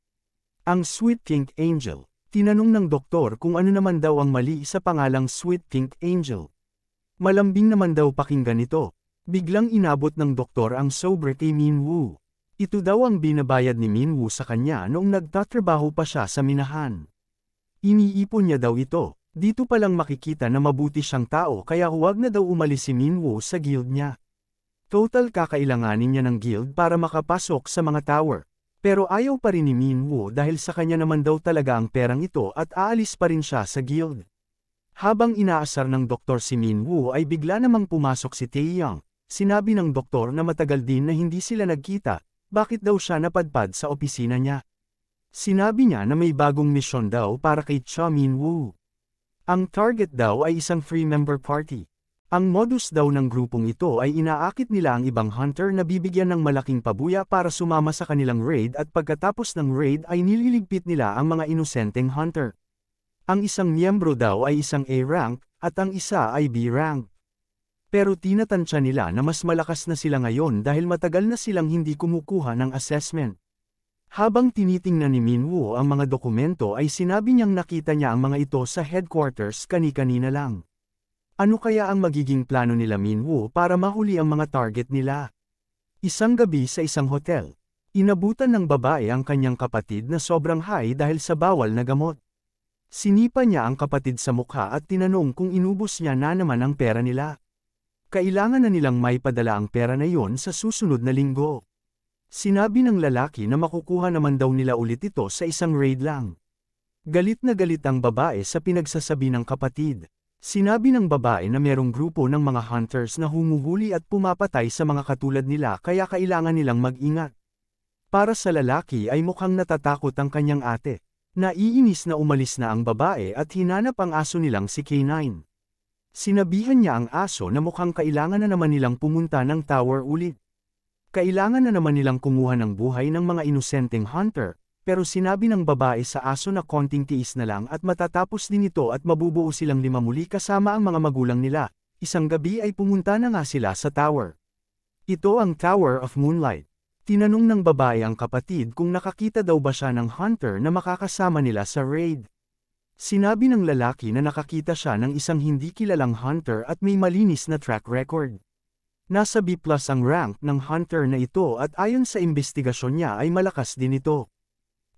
A: Ang Sweet Pink Angel. Tinanong ng doktor kung ano naman daw ang mali sa pangalang Sweet Pink Angel. Malambing naman daw pakinggan ito. Biglang inabot ng doktor ang sobre kay Minwoo. Ito daw ang binabayad ni Minwoo sa kanya noong nagtatrabaho pa siya sa minahan. Iniipon niya daw ito. Dito palang makikita na mabuti siyang tao kaya huwag na daw umalis si Minwoo sa guild niya. Total kakailanganin niya ng guild para makapasok sa mga tower. Pero ayaw pa rin ni Minwoo dahil sa kanya naman daw talaga ang perang ito at aalis pa rin siya sa guild. Habang inaasar ng doktor si Minwoo ay bigla namang pumasok si Taeyang. Sinabi ng doktor na matagal din na hindi sila nagkita, bakit daw siya napadpad sa opisina niya. Sinabi niya na may bagong misyon daw para kay Cha Minwoo. Ang target daw ay isang free member party. Ang modus daw ng grupong ito ay inaakit nila ang ibang hunter na bibigyan ng malaking pabuya para sumama sa kanilang raid at pagkatapos ng raid ay nililigpit nila ang mga inosenteng hunter. Ang isang miyembro daw ay isang A rank at ang isa ay B rank. Pero tinatansya nila na mas malakas na sila ngayon dahil matagal na silang hindi kumukuha ng assessment. Habang tinitingnan ni Minwoo ang mga dokumento ay sinabi niyang nakita niya ang mga ito sa headquarters kani-kanina lang. Ano kaya ang magiging plano nila Minwoo para mahuli ang mga target nila? Isang gabi sa isang hotel. Inabutan ng babae ang kanyang kapatid na sobrang high dahil sa bawal na gamot. Sinipa niya ang kapatid sa mukha at tinanong kung inubos niya na naman ang pera nila. Kailangan na nilang maipadala ang pera na yon sa susunod na linggo. Sinabi ng lalaki na makukuha naman daw nila ulit ito sa isang raid lang. Galit na galit ang babae sa pinagsasabi ng kapatid. Sinabi ng babae na merong grupo ng mga hunters na humuhuli at pumapatay sa mga katulad nila kaya kailangan nilang mag-ingat. Para sa lalaki ay mukhang natatakot ang kanyang ate. Naiinis na umalis na ang babae at hinanap ang aso nilang si K9. Sinabihan niya ang aso na mukhang kailangan na naman nilang pumunta ng tower ulit. Kailangan na naman nilang kumuha ng buhay ng mga inosenteng hunter, pero sinabi ng babae sa aso na konting tiis na lang at matatapos din ito at mabubuo silang 5 muli kasama ang mga magulang nila. Isang gabi ay pumunta na nga sila sa tower. Ito ang Tower of Moonlight. Tinanong ng babae ang kapatid kung nakakita daw ba siya ng hunter na makakasama nila sa raid. Sinabi ng lalaki na nakakita siya ng isang hindi kilalang hunter at may malinis na track record. Nasa B+ ang rank ng hunter na ito at ayon sa investigasyon niya ay malakas din ito.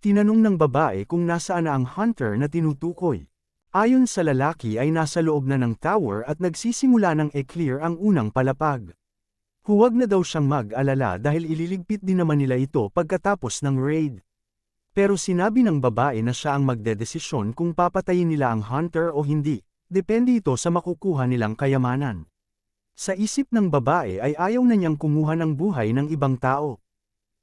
A: Tinanong ng babae kung nasaan na ang hunter na tinutukoy. Ayon sa lalaki ay nasa loob na ng tower at nagsisimula ng e-clear ang unang palapag. Huwag na daw siyang mag-alala dahil ililigpit din naman nila ito pagkatapos ng raid. Pero sinabi ng babae na siya ang magdedesisyon kung papatayin nila ang hunter o hindi, depende ito sa makukuha nilang kayamanan. Sa isip ng babae ay ayaw na niyang kumuha ng buhay ng ibang tao.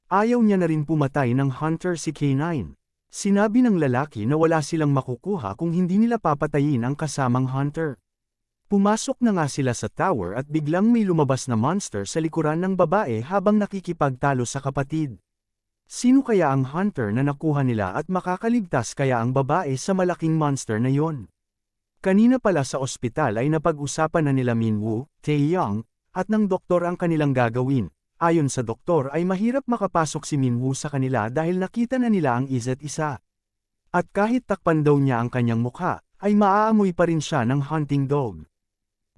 A: Ayaw niya na rin pumatay ng hunter si K9. Sinabi ng lalaki na wala silang makukuha kung hindi nila papatayin ang kasamang hunter. Pumasok na nga sila sa tower at biglang may lumabas na monster sa likuran ng babae habang nakikipagtalo sa kapatid. Sino kaya ang hunter na nakuha nila at makakaligtas kaya ang babae sa malaking monster na yon? Kanina pala sa ospital ay napag-usapan na nila Minwoo, Taeyong, at ng doktor ang kanilang gagawin. Ayon sa doktor ay mahirap makapasok si Minwoo sa kanila dahil nakita na nila ang isa't isa. At kahit takpan daw niya ang kanyang mukha, ay maaamoy pa rin siya ng hunting dog.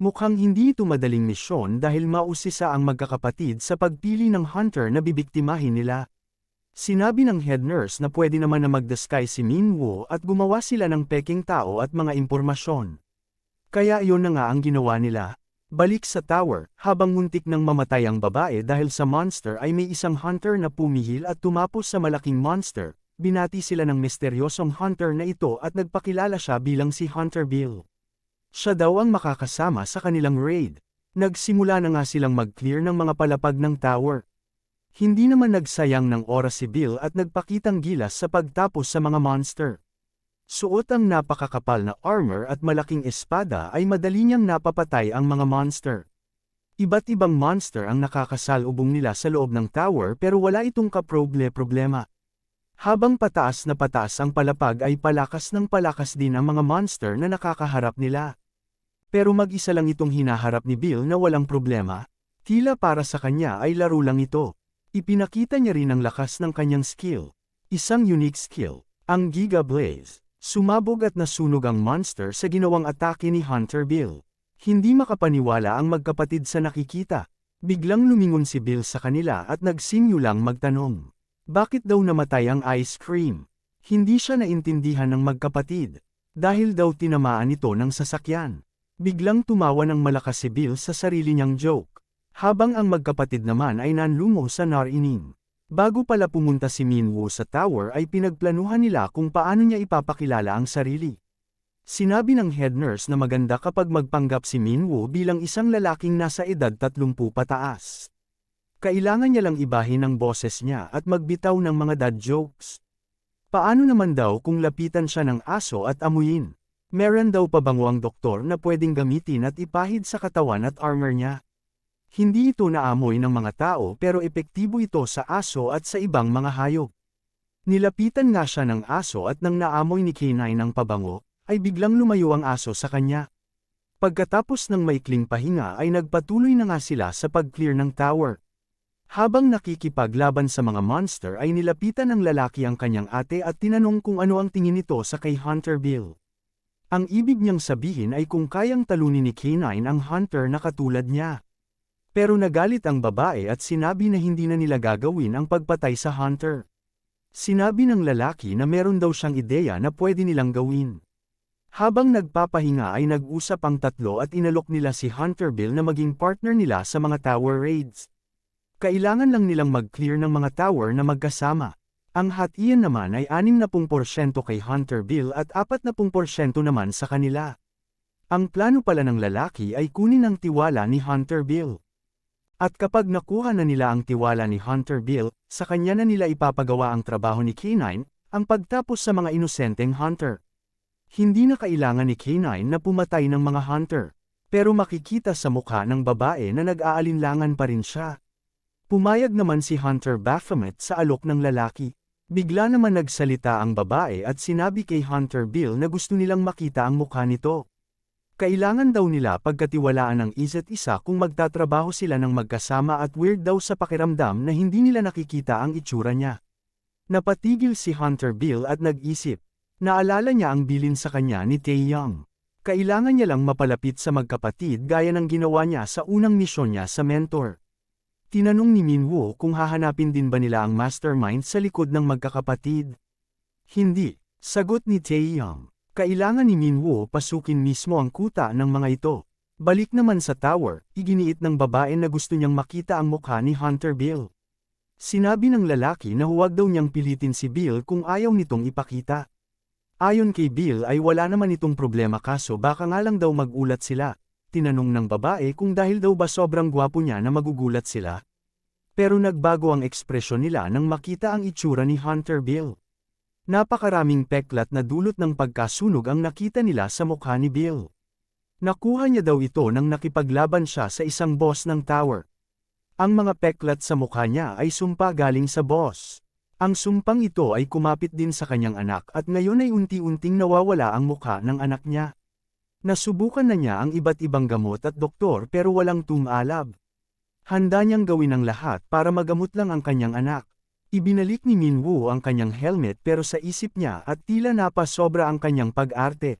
A: Mukhang hindi ito madaling misyon dahil mausisa ang magkakapatid sa pagpili ng hunter na bibiktimahin nila. Sinabi ng head nurse na pwede naman na mag-disguise si Minwoo at gumawa sila ng peking tao at mga impormasyon. Kaya iyon na nga ang ginawa nila. Balik sa tower, habang muntik nang mamatay ang babae dahil sa monster ay may isang hunter na pumihil at tumapos sa malaking monster. Binati sila ng misteryosong hunter na ito at nagpakilala siya bilang si Hunter Bill. Siya daw ang makakasama sa kanilang raid. Nagsimula na nga silang mag-clear ng mga palapag ng tower. Hindi naman nagsayang ng oras si Bill at nagpakitang gilas sa pagtapos sa mga monster. Suot ang napakakapal na armor at malaking espada ay madali niyang napapatay ang mga monster. Iba't ibang monster ang nakakasalubong nila sa loob ng tower pero wala itong kaproble-problema. Habang pataas na pataas ang palapag ay palakas ng palakas din ang mga monster na nakakaharap nila. Pero mag-isa lang itong hinaharap ni Bill na walang problema. Tila para sa kanya ay laro lang ito. Ipinakita niya rin ang lakas ng kanyang skill. Isang unique skill, ang Giga Blaze. Sumabog at nasunog ang monster sa ginawang atake ni Hunter Bill. Hindi makapaniwala ang magkapatid sa nakikita. Biglang lumingon si Bill sa kanila at nagsimulang magtanong. Bakit daw namatay ang ice cream? Hindi siya naintindihan ng magkapatid. Dahil daw tinamaan ito ng sasakyan. Biglang tumawa ng malakas si Bill sa sarili niyang joke. Habang ang magkapatid naman ay nanlungo sa narinig. Bago pala pumunta si Minwoo sa tower ay pinagplanuhan nila kung paano niya ipapakilala ang sarili. Sinabi ng head nurse na maganda kapag magpanggap si Minwoo bilang isang lalaking nasa edad 30 pataas. Kailangan niya lang ibahin ang boses niya at magbitaw ng mga dad jokes. Paano naman daw kung lapitan siya ng aso at amuyin? Meron daw pabango ang doktor na pwedeng gamitin at ipahid sa katawan at armor niya. Hindi ito naamoy ng mga tao pero epektibo ito sa aso at sa ibang mga hayop. Nilapitan nga siya ng aso at nang naamoy ni K9 ang pabango, ay biglang lumayo ang aso sa kanya. Pagkatapos ng maikling pahinga ay nagpatuloy na nga sila sa pag-clear ng tower. Habang nakikipaglaban sa mga monster ay nilapitan ng lalaki ang kanyang ate at tinanong kung ano ang tingin nito sa kay Hunter Bill. Ang ibig niyang sabihin ay kung kayang talunin ni K9 ang hunter na katulad niya. Pero nagalit ang babae at sinabi na hindi na nila gagawin ang pagpatay sa hunter. Sinabi ng lalaki na meron daw siyang ideya na pwede nilang gawin. Habang nagpapahinga ay nag-usap ang tatlo at inalok nila si Hunter Bill na maging partner nila sa mga tower raids. Kailangan lang nilang mag-clear ng mga tower na magkasama. Ang hatian naman ay 60% kay Hunter Bill at 40% naman sa kanila. Ang plano pala ng lalaki ay kunin ang tiwala ni Hunter Bill. At kapag nakuha na nila ang tiwala ni Hunter Bill, sa kanya na nila ipapagawa ang trabaho ni K9, ang pagtapos sa mga inosenteng hunter. Hindi na kailangan ni K9 na pumatay ng mga hunter, pero makikita sa mukha ng babae na nag-aalinlangan pa rin siya. Pumayag naman si Hunter Baphomet sa alok ng lalaki. Bigla naman nagsalita ang babae at sinabi kay Hunter Bill na gusto nilang makita ang mukha nito. Kailangan daw nila pagkatiwalaan ang isa't isa kung magtatrabaho sila ng magkasama at weird daw sa pakiramdam na hindi nila nakikita ang itsura niya. Napatigil si Hunter Bill at nag-isip. Naalala niya ang bilin sa kanya ni Taeyong. Kailangan niya lang mapalapit sa magkapatid gaya ng ginawa niya sa unang misyon niya sa mentor. Tinanong ni Minwoo kung hahanapin din ba nila ang mastermind sa likod ng magkakapatid. Hindi, sagot ni Taeyong. Kailangan ni Minwoo pasukin mismo ang kuta ng mga ito. Balik naman sa tower, iginiit ng babae na gusto niyang makita ang mukha ni Hunter Bill. Sinabi ng lalaki na huwag daw niyang pilitin si Bill kung ayaw nitong ipakita. Ayon kay Bill ay wala naman itong problema kaso baka nga lang daw magulat sila. Tinanong ng babae kung dahil daw ba sobrang gwapo niya na magugulat sila. Pero nagbago ang ekspresyon nila nang makita ang itsura ni Hunter Bill. Napakaraming peklat na dulot ng pagkasunog ang nakita nila sa mukha ni Bill. Nakuha niya daw ito nang nakipaglaban siya sa isang boss ng tower. Ang mga peklat sa mukha niya ay sumpa galing sa boss. Ang sumpang ito ay kumapit din sa kanyang anak at ngayon ay unti-unting nawawala ang mukha ng anak niya. Nasubukan na niya ang iba't ibang gamot at doktor pero walang tumalab. Handa niyang gawin ang lahat para magamot lang ang kanyang anak. Ibinalik ni Minwoo ang kanyang helmet pero sa isip niya at tila napasobra ang kanyang pag-arte.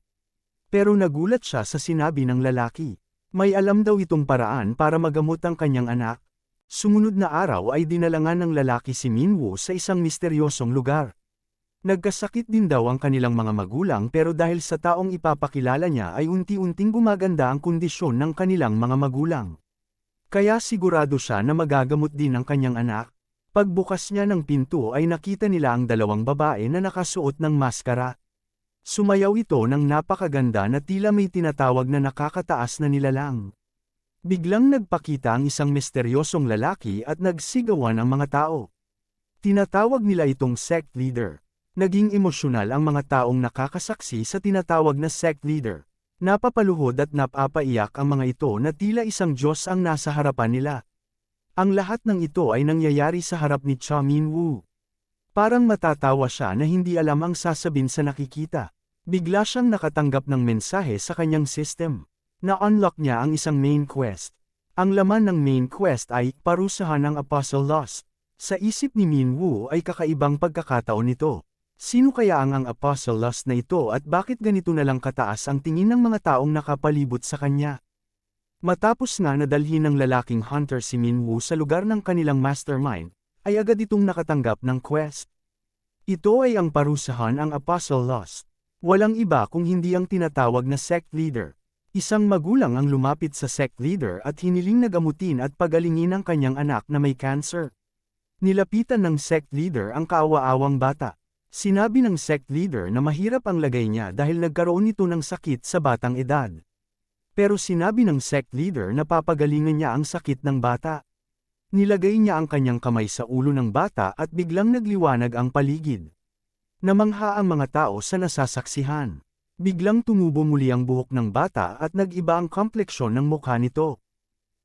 A: Pero nagulat siya sa sinabi ng lalaki. May alam daw itong paraan para magamot ang kanyang anak. Sumunod na araw ay dinalangan ng lalaki si Minwoo sa isang misteryosong lugar. Nagkasakit din daw ang kanilang mga magulang pero dahil sa taong ipapakilala niya ay unti-unting gumaganda ang kondisyon ng kanilang mga magulang. Kaya sigurado siya na magagamot din ang kanyang anak. Pagbukas niya ng pinto ay nakita nila ang dalawang babae na nakasuot ng maskara. Sumayaw ito ng napakaganda na tila may tinatawag na nakakataas na nilalang. Biglang nagpakita ang isang misteryosong lalaki at nagsigawan ang mga tao. Tinatawag nila itong sect leader. Naging emosyonal ang mga taong nakakasaksi sa tinatawag na sect leader. Napapaluhod at napapaiyak ang mga ito na tila isang Diyos ang nasa harapan nila. Ang lahat ng ito ay nangyayari sa harap ni Cha Minwoo. Parang matatawa siya na hindi alam ang sasabin sa nakikita. Bigla siyang nakatanggap ng mensahe sa kanyang system. Na-unlock niya ang isang main quest. Ang laman ng main quest ay parusahan ng Apostle Lost. Sa isip ni Minwoo ay kakaibang pagkakataon nito. Sino kaya ang Apostle Lost na ito at bakit ganito na lang kataas ang tingin ng mga taong nakapalibot sa kanya? Matapos nga nadalhin ng lalaking hunter si Minwoo sa lugar ng kanilang mastermind, ay agad itong nakatanggap ng quest. Ito ay ang parusahan ang Apostle Lost. Walang iba kung hindi ang tinatawag na sect leader. Isang magulang ang lumapit sa sect leader at hiniling na gamutin at pagalingin ang kanyang anak na may cancer. Nilapitan ng sect leader ang kaawa-awang bata. Sinabi ng sect leader na mahirap ang lagay niya dahil nagkaroon ito ng sakit sa batang edad. Pero sinabi ng sect leader na papagalingan niya ang sakit ng bata. Nilagay niya ang kanyang kamay sa ulo ng bata at biglang nagliwanag ang paligid. Namangha ang mga tao sa nasasaksihan. Biglang tumubo muli ang buhok ng bata at nag-iba ang kompleksyon ng mukha nito.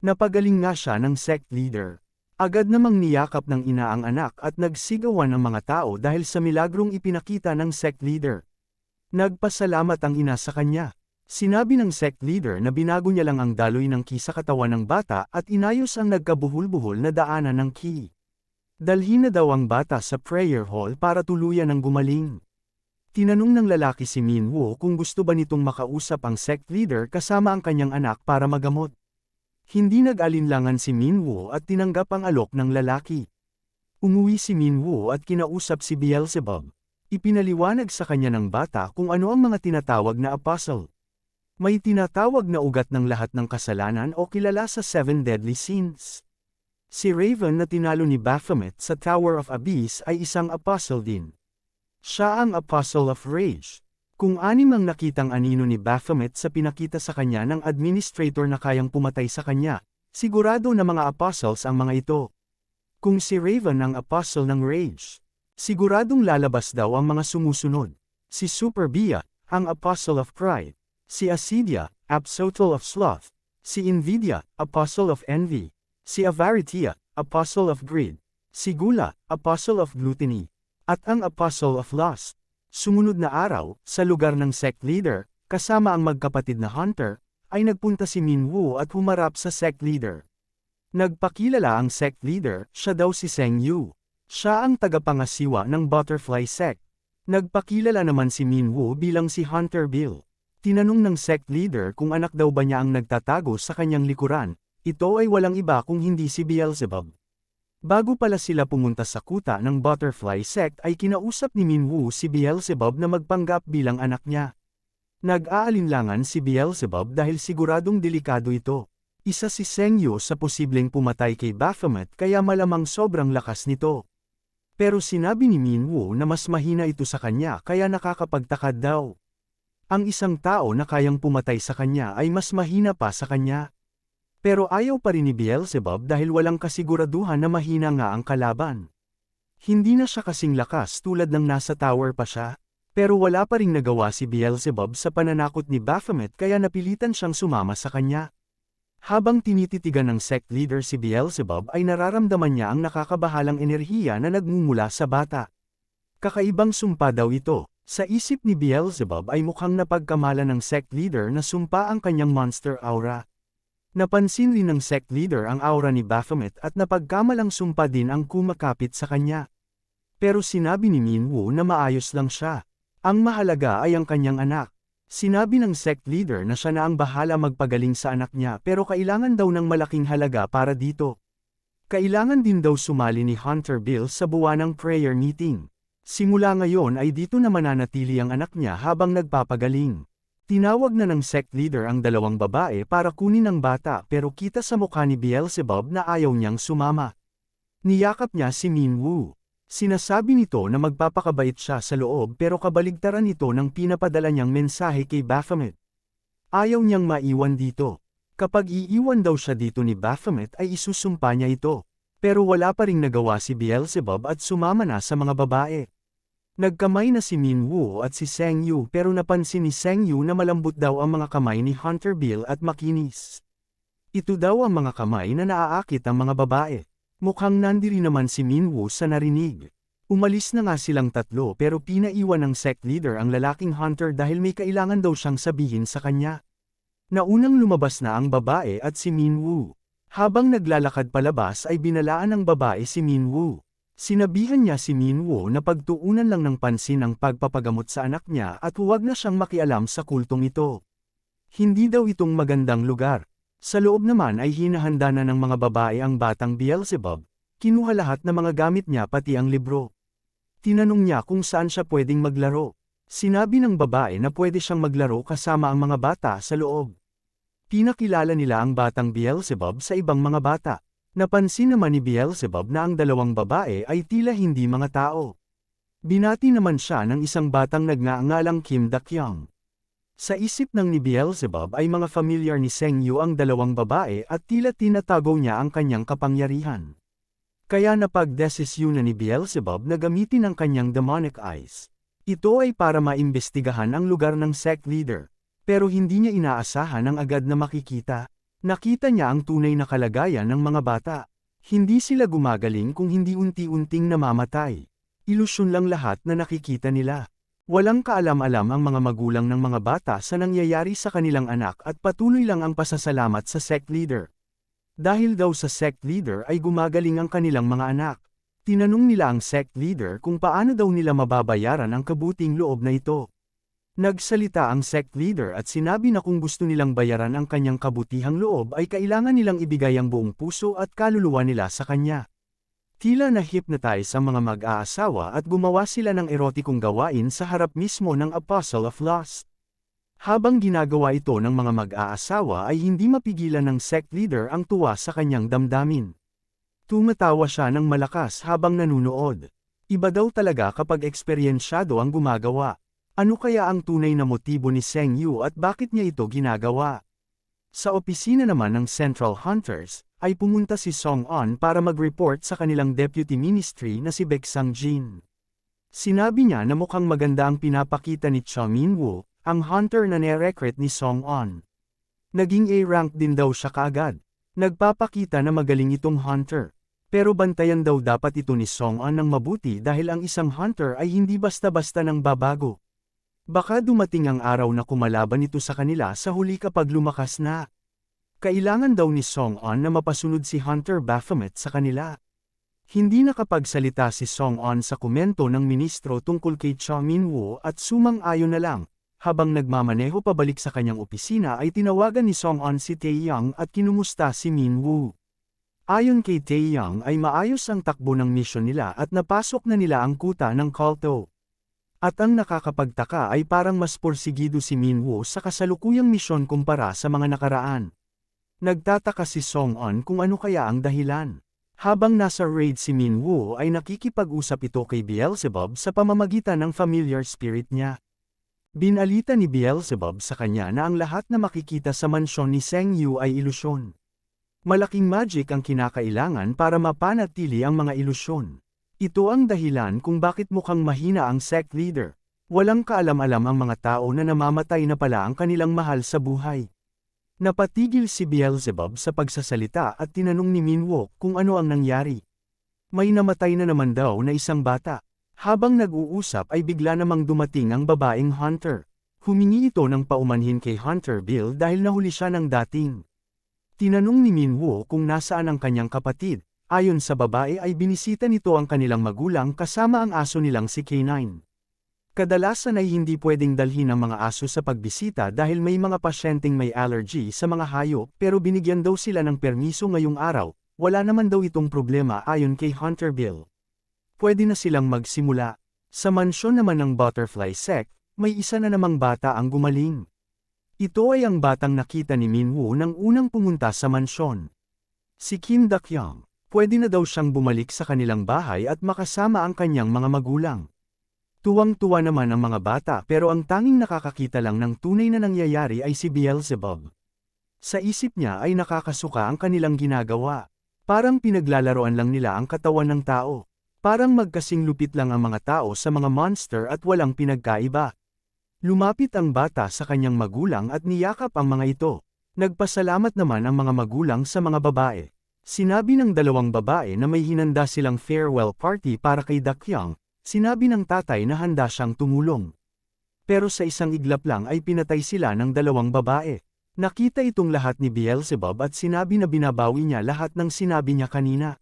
A: Napagaling nga siya ng sect leader. Agad namang niyakap ng ina ang anak at nagsigawan ng mga tao dahil sa milagrong ipinakita ng sect leader. Nagpasalamat ang ina sa kanya. Sinabi ng sect leader na binago niya lang ang daloy ng ki sa katawan ng bata at inayos ang nagkabuhol-buhol na daanan ng ki. Dalhin na daw ang bata sa prayer hall para tuluyan ng gumaling. Tinanong ng lalaki si Minwoo kung gusto ba nitong makausap ang sect leader kasama ang kanyang anak para magamot. Hindi nag-alinlangan si Minwoo at tinanggap ang alok ng lalaki. Umuwi si Minwoo at kinausap si Beelzebub. Ipinaliwanag sa kanya ng bata kung ano ang mga tinatawag na apostle. May tinatawag na ugat ng lahat ng kasalanan o kilala sa 7 deadly sins. Si Raven na tinalo ni Baphomet sa Tower of Abyss ay isang apostle din. Siya ang Apostle of Rage. Kung anim ang nakitang anino ni Baphomet sa pinakita sa kanya ng administrator na kayang pumatay sa kanya, sigurado na mga apostles ang mga ito. Kung si Raven ang apostle ng Rage, siguradong lalabas daw ang mga sumusunod. Si Superbia, ang Apostle of Pride. Si Acedia, Absolute of Sloth. Si Invidia, Apostle of Envy. Si Avaritia, Apostle of Greed. Si Gula, Apostle of Gluttony. At ang Apostle of Lust. Sumunod na araw, sa lugar ng sect leader, kasama ang magkapatid na Hunter, ay nagpunta si Minwoo at humarap sa sect leader. Nagpakilala ang sect leader, siya daw si Seng Yu. Siya ang tagapangasiwa ng Butterfly Sect. Nagpakilala naman si Minwoo bilang si Hunter Bill. Tinanong ng sect leader kung anak daw ba niya ang nagtatago sa kanyang likuran, ito ay walang iba kung hindi si Beelzebub. Bago pala sila pumunta sa kuta ng Butterfly Sect ay kinausap ni Minwoo si Beelzebub na magpanggap bilang anak niya. Nag-aalinlangan si Beelzebub dahil siguradong delikado ito. Isa si Seng Yu sa posibleng pumatay kay Baphomet kaya malamang sobrang lakas nito. Pero sinabi ni Minwoo na mas mahina ito sa kanya kaya nakakapagtakad daw. Ang isang tao na kayang pumatay sa kanya ay mas mahina pa sa kanya. Pero ayaw pa rin ni Beelzebub dahil walang kasiguraduhan na mahina nga ang kalaban. Hindi na siya kasing lakas tulad ng nasa tower pa siya. Pero wala pa ring nagawa si Beelzebub sa pananakot ni Baphomet kaya napilitan siyang sumama sa kanya. Habang tinititigan ng sect leader si Beelzebub ay nararamdaman niya ang nakakabahalang enerhiya na nagmumula sa bata. Kakaibang sumpa daw ito. Sa isip ni Beelzebub ay mukhang napagkamala ng sect leader na sumpa ang kanyang monster aura. Napansin rin ng sect leader ang aura ni Baphomet at napagkamalang sumpa din ang kumakapit sa kanya. Pero sinabi ni Minwoo na maayos lang siya. Ang mahalaga ay ang kanyang anak. Sinabi ng sect leader na siya na ang bahala magpagaling sa anak niya pero kailangan daw ng malaking halaga para dito. Kailangan din daw sumali ni Hunter Bill sa buwanang prayer meeting. Simula ngayon ay dito na mananatili ang anak niya habang nagpapagaling. Tinawag na ng sect leader ang dalawang babae para kunin ang bata pero kita sa mukha ni Beelzebub na ayaw niyang sumama. Niyakap niya si Minwoo. Sinasabi nito na magpapakabait siya sa loob pero kabaligtaran ito ng pinapadala niyang mensahe kay Baphomet. Ayaw niyang maiwan dito. Kapag iiwan daw siya dito ni Baphomet ay isusumpa niya ito. Pero wala pa ring nagawa si Beelzebub at sumama na sa mga babae. Nagkamay na si Minwoo at si Seng Yu pero napansin ni Seng Yu na malambot daw ang mga kamay ni Hunter Bill at makinis. Ito daw ang mga kamay na naaakit ang mga babae. Mukhang nandiri naman si Minwoo sa narinig. Umalis na nga silang tatlo pero pinaiwan ng sect leader ang lalaking Hunter dahil may kailangan daw siyang sabihin sa kanya. Naunang lumabas na ang babae at si Minwoo. Habang naglalakad palabas ay binalaan ng babae si Minwoo. Sinabihan niya si Minwoo na pagtuunan lang ng pansin ang pagpapagamot sa anak niya at huwag na siyang makialam sa kultong ito. Hindi daw itong magandang lugar. Sa loob naman ay hinahanda na ng mga babae ang batang Beelzebub, kinuha lahat ng mga gamit niya pati ang libro. Tinanong niya kung saan siya pwedeng maglaro. Sinabi ng babae na pwede siyang maglaro kasama ang mga bata sa loob. Pinakilala nila ang batang Beelzebub sa ibang mga bata. Napansin naman ni Beelzebub na ang dalawang babae ay tila hindi mga tao. Binati naman siya ng isang batang nagngangalang Kim Dakyang. Sa isip ng ni Beelzebub ay mga familiar ni Seng Yu ang dalawang babae at tila tinatago niya ang kanyang kapangyarihan. Kaya napagdesisyon na ni Beelzebub na gamitin ang kanyang demonic eyes. Ito ay para maimbestigahan ang lugar ng sect leader. Pero hindi niya inaasahan ang agad na makikita. Nakita niya ang tunay na kalagayan ng mga bata. Hindi sila gumagaling kung hindi unti-unting namamatay. Ilusyon lang lahat na nakikita nila. Walang kaalam-alam ang mga magulang ng mga bata sa nangyayari sa kanilang anak at patuloy lang ang pasasalamat sa sect leader. Dahil daw sa sect leader ay gumagaling ang kanilang mga anak. Tinanong nila ang sect leader kung paano daw nila mababayaran ang kabuting loob na ito. Nagsalita ang sect leader at sinabi na kung gusto nilang bayaran ang kanyang kabutihang loob ay kailangan nilang ibigay ang buong puso at kaluluwa nila sa kanya. Tila na-hypnotize ang mga mag-aasawa at gumawa sila ng erotikong gawain sa harap mismo ng Apostle of Lust. Habang ginagawa ito ng mga mag-aasawa ay hindi mapigilan ng sect leader ang tuwa sa kanyang damdamin. Tumatawa siya ng malakas habang nanunood. Iba daw talaga kapag eksperyensyado ang gumagawa. Ano kaya ang tunay na motibo ni Seng Yu at bakit niya ito ginagawa? Sa opisina naman ng Central Hunters, ay pumunta si Song On para mag-report sa kanilang deputy ministry na si Baek Sang Jin. Sinabi niya na mukhang maganda ang pinapakita ni Cha Min-woo, ang hunter na nirecruit ni Song On. Naging A-rank din daw siya kaagad. Nagpapakita na magaling itong hunter. Pero bantayan daw dapat ito ni Song On ng mabuti dahil ang isang hunter ay hindi basta-basta nang babago. Baka dumating ang araw na kumalaban ito sa kanila sa huli kapag lumakas na. Kailangan daw ni Song On na mapasunod si Hunter Baphomet sa kanila. Hindi nakapagsalita si Song On sa komento ng ministro tungkol kay Cha Min-woo at sumang-ayon na lang. Habang nagmamaneho pabalik sa kanyang opisina ay tinawagan ni Song On si Tae-young at kinumusta si Min-woo. Ayon kay Tae-young ay maayos ang takbo ng misyon nila at napasok na nila ang kuta ng kulto. At ang nakakapagtaka ay parang mas porsigido si Min-woo sa kasalukuyang misyon kumpara sa mga nakaraan. Nagtataka si Song On kung ano kaya ang dahilan. Habang nasa raid si Min-woo ay nakikipag-usap ito kay Beelzebub sa pamamagitan ng familiar spirit niya. Binalita ni Beelzebub sa kanya na ang lahat na makikita sa mansyon ni Seng Yu ay ilusyon. Malaking magic ang kinakailangan para mapanatili ang mga ilusyon. Ito ang dahilan kung bakit mukhang mahina ang sect leader. Walang kaalam-alam ang mga tao na namamatay na pala ang kanilang mahal sa buhay. Napatigil si Beelzebub sa pagsasalita at tinanong ni Min-woo kung ano ang nangyari. May namatay na naman daw na isang bata. Habang nag-uusap ay bigla namang dumating ang babaeng hunter. Humingi ito ng paumanhin kay Hunter Bill dahil nahuli siya ng dating. Tinanong ni Min-woo kung nasaan ang kanyang kapatid. Ayon sa babae ay binisita nito ang kanilang magulang kasama ang aso nilang si K9. Kadalasan ay hindi pwedeng dalhin ang mga aso sa pagbisita dahil may mga pasyenteng may allergy sa mga hayop pero binigyan daw sila ng permiso ngayong araw, wala naman daw itong problema ayon kay Hunter Bill. Pwede na silang magsimula. Sa mansyon naman ng Butterfly Sect, may isa na namang bata ang gumaling. Ito ay ang batang nakita ni Min-woo nang unang pumunta sa mansyon. Si Kim Dak-young, pwede na daw siyang bumalik sa kanilang bahay at makasama ang kanyang mga magulang. Tuwang-tuwa naman ang mga bata pero ang tanging nakakakita lang ng tunay na nangyayari ay si Beelzebub. Sa isip niya ay nakakasuka ang kanilang ginagawa. Parang pinaglalaroan lang nila ang katawan ng tao. Parang magkasing lupit lang ang mga tao sa mga monster at walang pinagkaiba. Lumapit ang bata sa kanyang magulang at niyakap ang mga ito. Nagpasalamat naman ang mga magulang sa mga babae. Sinabi ng dalawang babae na may hinanda silang farewell party para kay Dak-young. Sinabi ng tatay na handa siyang tumulong. Pero sa isang iglap lang ay pinatay sila ng dalawang babae. Nakita itong lahat ni Beelzebub at sinabi na binabawi niya lahat ng sinabi niya kanina.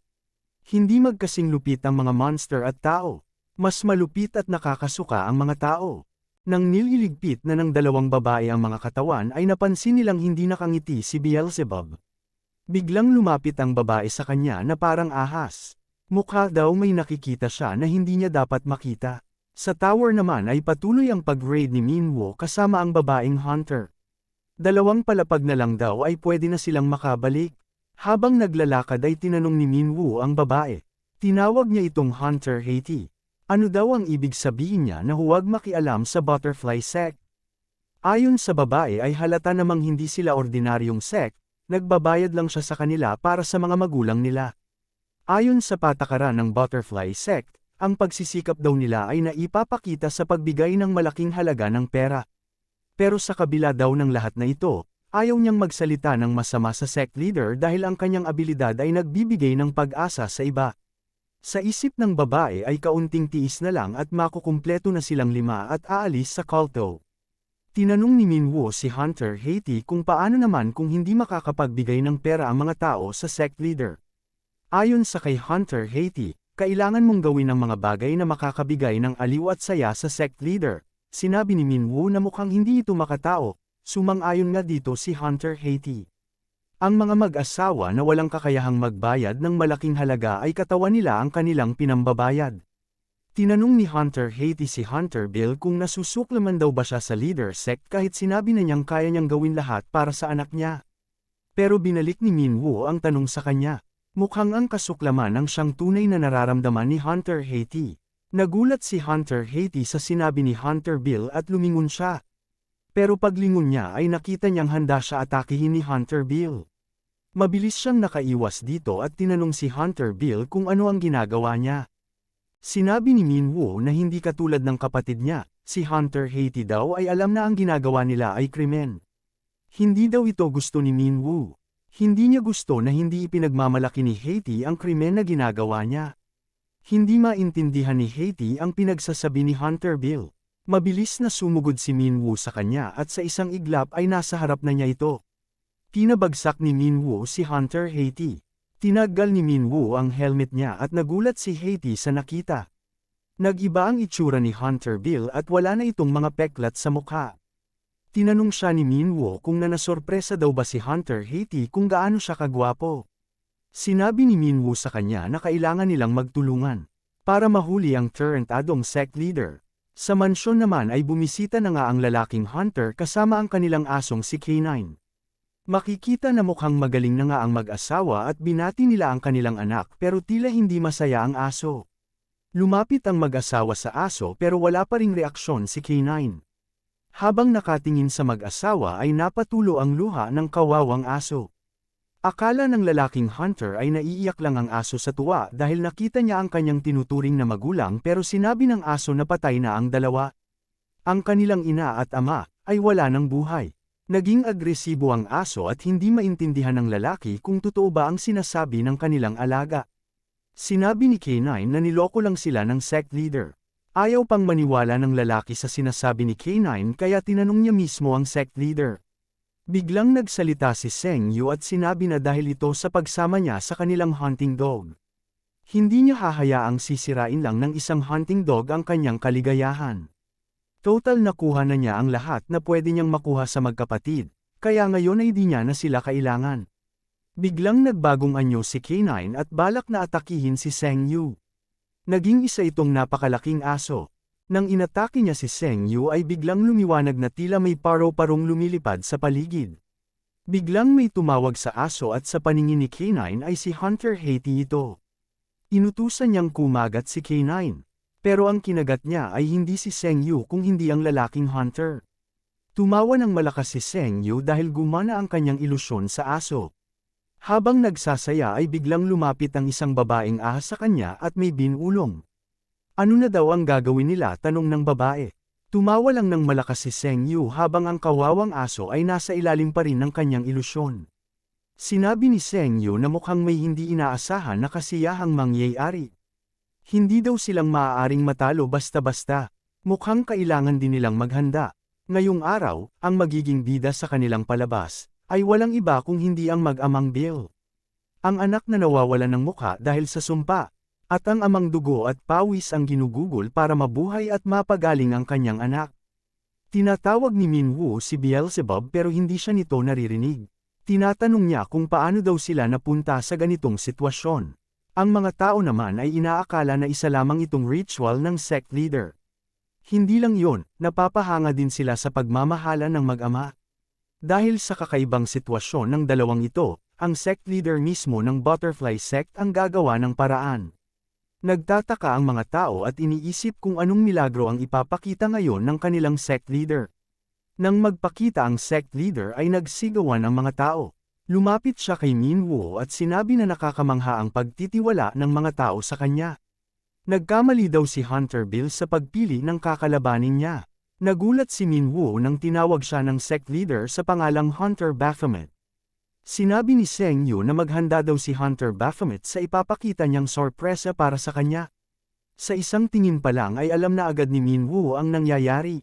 A: Hindi magkasing lupit ang mga monster at tao. Mas malupit at nakakasuka ang mga tao. Nang nililigpit na ng dalawang babae ang mga katawan ay napansin nilang hindi nakangiti si Beelzebub. Biglang lumapit ang babae sa kanya na parang ahas. Mukha daw may nakikita siya na hindi niya dapat makita. Sa tower naman ay patuloy ang pag-raid ni Min-woo kasama ang babaeng hunter. Dalawang palapag na lang daw ay pwede na silang makabalik. Habang naglalakad ay tinanong ni Min-woo ang babae. Tinawag niya itong Hunter Haiti. Ano daw ang ibig sabihin niya na huwag makialam sa Butterfly Sect? Ayon sa babae ay halata namang hindi sila ordinaryong sect, nagbabayad lang siya sa kanila para sa mga magulang nila. Ayon sa patakaran ng Butterfly Sect, ang pagsisikap daw nila ay naipapakita sa pagbigay ng malaking halaga ng pera. Pero sa kabila daw ng lahat na ito, ayaw niyang magsalita ng masama sa sect leader dahil ang kanyang abilidad ay nagbibigay ng pag-asa sa iba. Sa isip ng babae ay kaunting tiis na lang at makukumpleto na silang 5 at aalis sa kulto. Tinanong ni Min-woo si Hunter Haiti kung paano naman kung hindi makakapagbigay ng pera ang mga tao sa sect leader. Ayon sa kay Hunter Haiti, kailangan mong gawin ang mga bagay na makakabigay ng aliw at saya sa sect leader. Sinabi ni Min-woo na mukhang hindi ito makatao, sumang-ayon nga dito si Hunter Haiti. Ang mga mag-asawa na walang kakayahang magbayad ng malaking halaga ay katawan nila ang kanilang pinambabayad. Tinanong ni Hunter Haiti si Hunter Bill kung nasusuklaman daw ba siya sa leader sect kahit sinabi na niyang kaya niyang gawin lahat para sa anak niya. Pero binalik ni Minwoo ang tanong sa kanya. Mukhang ang kasuklaman ang siyang tunay na nararamdaman ni Hunter Haiti. Nagulat si Hunter Haiti sa sinabi ni Hunter Bill at lumingon siya. Pero paglingon niya ay nakita niyang handa siya atakihin ni Hunter Bill. Mabilis siyang nakaiwas dito at tinanong si Hunter Bill kung ano ang ginagawa niya. Sinabi ni Minwoo na hindi katulad ng kapatid niya, si Hunter Haiti daw ay alam na ang ginagawa nila ay krimen. Hindi daw ito gusto ni Minwoo. Hindi niya gusto na hindi ipinagmamalaki ni Haiti ang krimen na ginagawa niya. Hindi maintindihan ni Haiti ang pinagsasabi ni Hunter Bill. Mabilis na sumugod si Minwoo sa kanya at sa isang iglap ay nasa harap na niya ito. Pinabagsak ni Minwoo si Hunter Haiti. Tinanggal ni Minwoo ang helmet niya at nagulat si Haiti sa nakita. Nag-iba ang itsura ni Hunter Bill at wala na itong mga peklat sa mukha. Tinanong siya ni Minwoo kung nasorpresa daw ba si Hunter Haiti kung gaano siya kagwapo. Sinabi ni Minwoo sa kanya na kailangan nilang magtulungan para mahuli ang tarantadong sect leader. Sa mansyon naman ay bumisita na nga ang lalaking Hunter kasama ang kanilang asong si K9. Makikita na mukhang magaling na nga ang mag-asawa at binati nila ang kanilang anak pero tila hindi masaya ang aso. Lumapit ang mag-asawa sa aso pero wala pa ring reaksyon si K9. Habang nakatingin sa mag-asawa ay napatulo ang luha ng kawawang aso. Akala ng lalaking Hunter ay naiiyak lang ang aso sa tuwa dahil nakita niya ang kanyang tinuturing na magulang pero sinabi ng aso na patay na ang dalawa. Ang kanilang ina at ama ay wala ng buhay. Naging agresibo ang aso at hindi maintindihan ng lalaki kung totoo ba ang sinasabi ng kanilang alaga. Sinabi ni K9 na niloko lang sila ng sect leader. Ayaw pang maniwala ng lalaki sa sinasabi ni K9 kaya tinanong niya mismo ang sect leader. Biglang nagsalita si Seng Yu at sinabi na dahil ito sa pagsama niya sa kanilang hunting dog. Hindi niya hahayaang sisirain lang ng isang hunting dog ang kanyang kaligayahan. Total nakuha na niya ang lahat na pwede niyang makuha sa magkapatid, kaya ngayon ay di niya na sila kailangan. Biglang nagbagong anyo si K9 at balak na atakihin si Seng Yu. Naging isa itong napakalaking aso. Nang inatake niya si Seng Yu ay biglang lumiwanag na tila may paro-parong lumilipad sa paligid. Biglang may tumawag sa aso at sa paningin ni K9 ay si Hunter Haiti ito. Inutusan niyang kumagat si K9. Pero ang kinagat niya ay hindi si Seng Yu kung hindi ang lalaking Hunter. Tumawa ng malakas si Seng Yu dahil gumana ang kanyang ilusyon sa aso. Habang nagsasaya ay biglang lumapit ang isang babaeng ahas sa kanya at may binulong. Ano na daw ang gagawin nila? Tanong ng babae. Tumawa lang ng malakas si Seng Yu habang ang kawawang aso ay nasa ilalim pa rin ng kanyang ilusyon. Sinabi ni Seng Yu na mukhang may hindi inaasahan na kasiyahang mangyayari. Hindi daw silang maaaring matalo basta-basta. Mukhang kailangan din nilang maghanda. Ngayong araw, ang magiging bida sa kanilang palabas, ay walang iba kung hindi ang mag-amang Bill. Ang anak na nawawalan ng mukha dahil sa sumpa, at ang amang dugo at pawis ang ginugugol para mabuhay at mapagaling ang kanyang anak. Tinatawag ni Minwoo si Beelzebub pero hindi siya nito naririnig. Tinatanong niya kung paano daw sila napunta sa ganitong sitwasyon. Ang mga tao naman ay inaakala na isa lamang itong ritual ng sect leader. Hindi lang yon, napapahanga din sila sa pagmamahala ng mag-ama. Dahil sa kakaibang sitwasyon ng dalawang ito, ang sect leader mismo ng Butterfly Sect ang gagawa ng paraan. Nagtataka ang mga tao at iniisip kung anong milagro ang ipapakita ngayon ng kanilang sect leader. Nang magpakita ang sect leader ay nagsigawan ang mga tao. Lumapit siya kay Minwoo at sinabi na nakakamangha ang pagtitiwala ng mga tao sa kanya. Nagkamali daw si Hunter Bill sa pagpili ng kakalabanin niya. Nagulat si Minwoo nang tinawag siya ng sect leader sa pangalang Hunter Baphomet. Sinabi ni Seng Yu na maghanda daw si Hunter Baphomet sa ipapakita niyang sorpresa para sa kanya. Sa isang tingin pa lang ay alam na agad ni Minwoo ang nangyayari.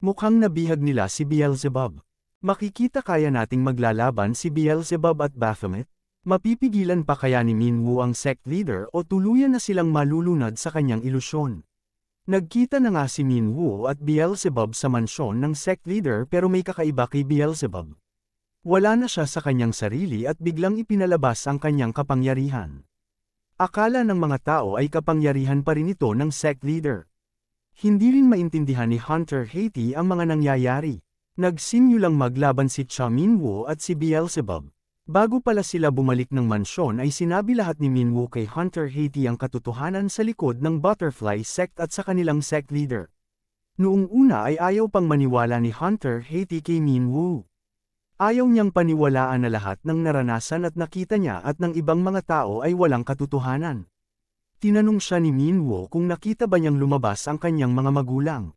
A: Mukhang nabihag nila si Beelzebub. Makikita kaya nating maglalaban si Beelzebub at Baphomet? Mapipigilan pa kaya ni Minwoo ang sect leader o tuluyan na silang malulunad sa kanyang ilusyon? Nagkita na nga si Minwoo at Beelzebub sa mansyon ng sect leader pero may kakaiba kay Beelzebub. Wala na siya sa kanyang sarili at biglang ipinalabas ang kanyang kapangyarihan. Akala ng mga tao ay kapangyarihan pa rin ito ng sect leader. Hindi rin maintindihan ni Hunter Haiti ang mga nangyayari. Nagsimulang maglaban si Cha Minwoo at si Beelzebub. Bago pala sila bumalik ng mansyon ay sinabi lahat ni Minwoo kay Hunter Haiti ang katotohanan sa likod ng Butterfly Sect at sa kanilang sect leader. Noong una ay ayaw pang maniwala ni Hunter Haiti kay Minwoo. Ayaw niyang paniwalaan na lahat ng naranasan at nakita niya at ng ibang mga tao ay walang katotohanan. Tinanong siya ni Minwoo kung nakita ba niyang lumabas ang kanyang mga magulang.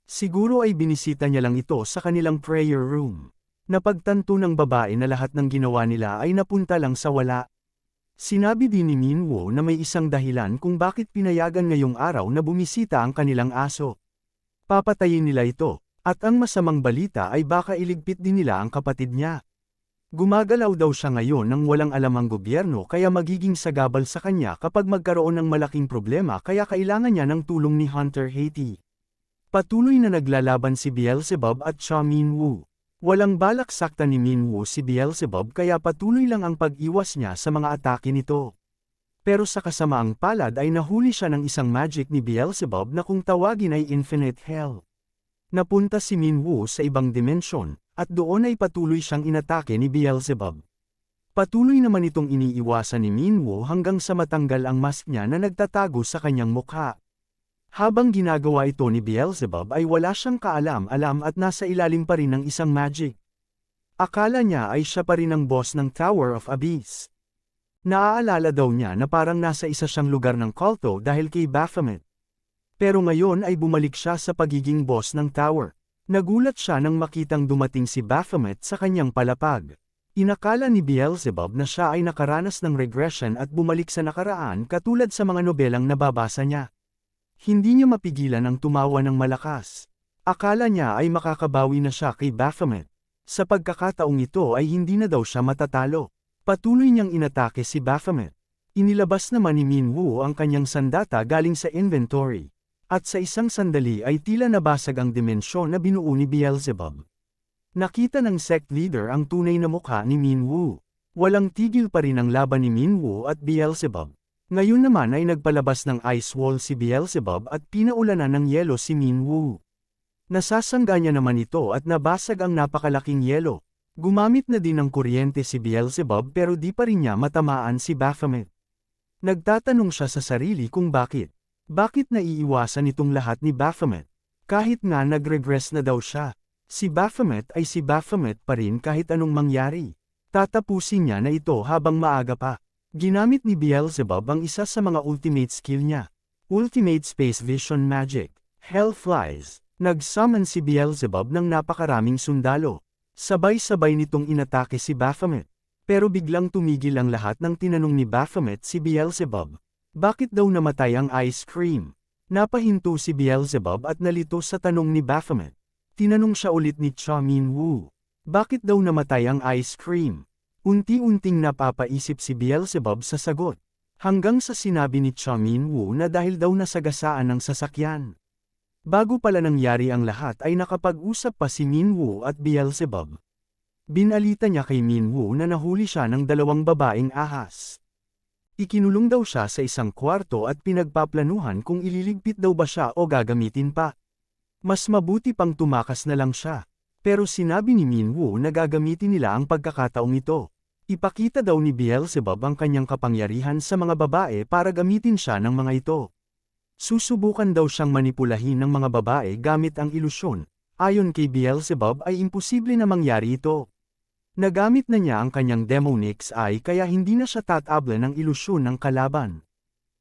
A: Siguro ay binisita niya lang ito sa kanilang prayer room. Napagtanto ng babae na lahat ng ginawa nila ay napunta lang sa wala. Sinabi din ni Minwoo na may isang dahilan kung bakit pinayagan ngayong araw na bumisita ang kanilang aso. Papatayin nila ito. At ang masamang balita ay baka iligpit din nila ang kapatid niya. Gumagalaw daw siya ngayon nang walang alam ang gobyerno kaya magiging sagabal sa kanya kapag magkaroon ng malaking problema kaya kailangan niya ng tulong ni Hunter Haiti. Patuloy na naglalaban si Beelzebub at Cha Minwoo. Walang balak saktan ni Minwoo si Beelzebub kaya patuloy lang ang pag-iwas niya sa mga atake nito. Pero sa kasamaang palad ay nahuli siya ng isang magic ni Beelzebub na kung tawagin ay Infinite Hell. Napunta si Minwoo sa ibang dimensyon, at doon ay patuloy siyang inatake ni Beelzebub. Patuloy naman itong iniiwasan ni Minwoo hanggang sa matanggal ang mask niya na nagtatago sa kanyang mukha. Habang ginagawa ito ni Beelzebub ay wala siyang kaalam-alam at nasa ilalim pa rin ng isang magic. Akala niya ay siya pa rin ang boss ng Tower of Abyss. Naaalala daw niya na parang nasa isa siyang lugar ng kulto dahil kay Baphomet. Pero ngayon ay bumalik siya sa pagiging boss ng tower. Nagulat siya nang makitang dumating si Baphomet sa kanyang palapag. Inakala ni Beelzebub na siya ay nakaranas ng regression at bumalik sa nakaraan katulad sa mga nobelang nababasa niya. Hindi niya mapigilan ang tumawa ng malakas. Akala niya ay makakabawi na siya kay Baphomet. Sa pagkakataong ito ay hindi na daw siya matatalo. Patuloy niyang inatake si Baphomet. Inilabas naman ni Minwoo ang kanyang sandata galing sa inventory. At sa isang sandali ay tila nabasag ang dimensyon na binuo ni Beelzebub. Nakita ng sect leader ang tunay na mukha ni Minwoo. Walang tigil pa rin ang laban ni Minwoo at Beelzebub. Ngayon naman ay nagpalabas ng ice wall si Beelzebub at pinaulanan ng yelo si Minwoo. Nasasangga niya naman ito at nabasag ang napakalaking yelo. Gumamit na din ng kuryente si Beelzebub pero di pa rin niya matamaan si Baphomet. Nagtatanong siya sa sarili kung bakit. Bakit naiiwasan itong lahat ni Baphomet? Kahit nga nag-regress na daw siya. Si Baphomet ay si Baphomet pa rin kahit anong mangyari. Tatapusin niya na ito habang maaga pa. Ginamit ni Beelzebub ang isa sa mga ultimate skill niya. Ultimate Space Vision Magic. Hellflies. Nag-summon si Beelzebub ng napakaraming sundalo. Sabay-sabay nitong inatake si Baphomet. Pero biglang tumigil ang lahat nang tinanong ni Baphomet si Beelzebub. Bakit daw namatay ang ice cream? Napahinto si Beelzebub at nalito sa tanong ni Baphomet. Tinanong siya ulit ni Cha Minwoo. Bakit daw namatay ang ice cream? Unti-unting napapaisip si Beelzebub sa sagot. Hanggang sa sinabi ni Cha Minwoo na dahil daw nasagasaan ng sasakyan. Bago pala nangyari ang lahat ay nakapag-usap pa si Minwoo at Beelzebub. Binalita niya kay Minwoo na nahuli siya ng dalawang babaeng ahas. Ikinulong daw siya sa isang kwarto at pinagpaplanuhan kung ililigpit daw ba siya o gagamitin pa. Mas mabuti pang tumakas na lang siya. Pero sinabi ni Minwoo na gagamitin nila ang pagkakataong ito. Ipakita daw ni Beelzebub ang kanyang kapangyarihan sa mga babae para gamitin siya ng mga ito. Susubukan daw siyang manipulahin ng mga babae gamit ang ilusyon. Ayon kay Beelzebub ay imposible na mangyari ito. Nagamit na niya ang kanyang Demonics Eye kaya hindi na siya tatabla ng ilusyon ng kalaban.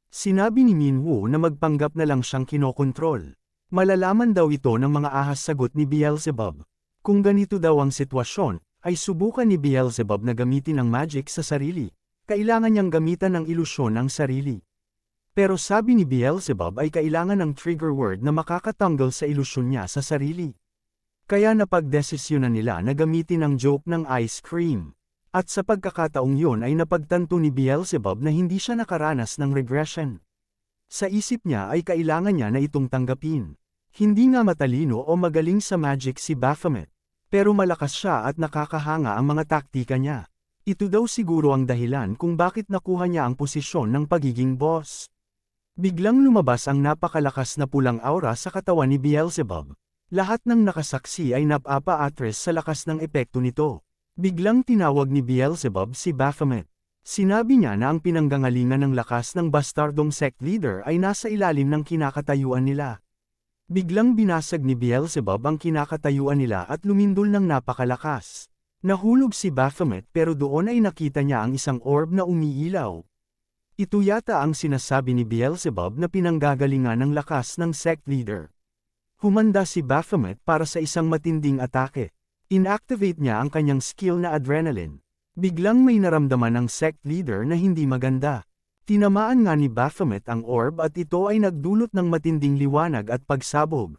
A: Sinabi ni Minwoo na magpanggap na lang siyang kinokontrol. Malalaman daw ito ng mga ahas, sagot ni Beelzebub. Kung ganito daw ang sitwasyon, ay subukan ni Beelzebub na gamitin ang magic sa sarili. Kailangan niyang gamitan ng ilusyon ang sarili. Pero sabi ni Beelzebub ay kailangan ng trigger word na makakatanggal sa ilusyon niya sa sarili. Kaya napagdesisyonan nila na gamitin ang joke ng ice cream. At sa pagkakataong yun ay napagtanto ni Beelzebub na hindi siya nakaranas ng regression. Sa isip niya ay kailangan niya na itong tanggapin. Hindi nga matalino o magaling sa magic si Baphomet. Pero malakas siya at nakakahanga ang mga taktika niya. Ito daw siguro ang dahilan kung bakit nakuha niya ang posisyon ng pagiging boss. Biglang lumabas ang napakalakas na pulang aura sa katawan ni Beelzebub. Lahat ng nakasaksi ay napapa-atras sa lakas ng epekto nito. Biglang tinawag ni Beelzebub si Baphomet. Sinabi niya na ang pinanggangalingan ng lakas ng bastardong sect leader ay nasa ilalim ng kinakatayuan nila. Biglang binasag ni Beelzebub ang kinakatayuan nila at lumindol ng napakalakas. Nahulog si Baphomet pero doon ay nakita niya ang isang orb na umiilaw. Ito yata ang sinasabi ni Beelzebub na pinanggagalingan ng lakas ng sect leader. Humanda si Baphomet para sa isang matinding atake. Inactivate niya ang kanyang skill na adrenaline. Biglang may naramdaman ang sect leader na hindi maganda. Tinamaan nga ni Baphomet ang orb at ito ay nagdulot ng matinding liwanag at pagsabog.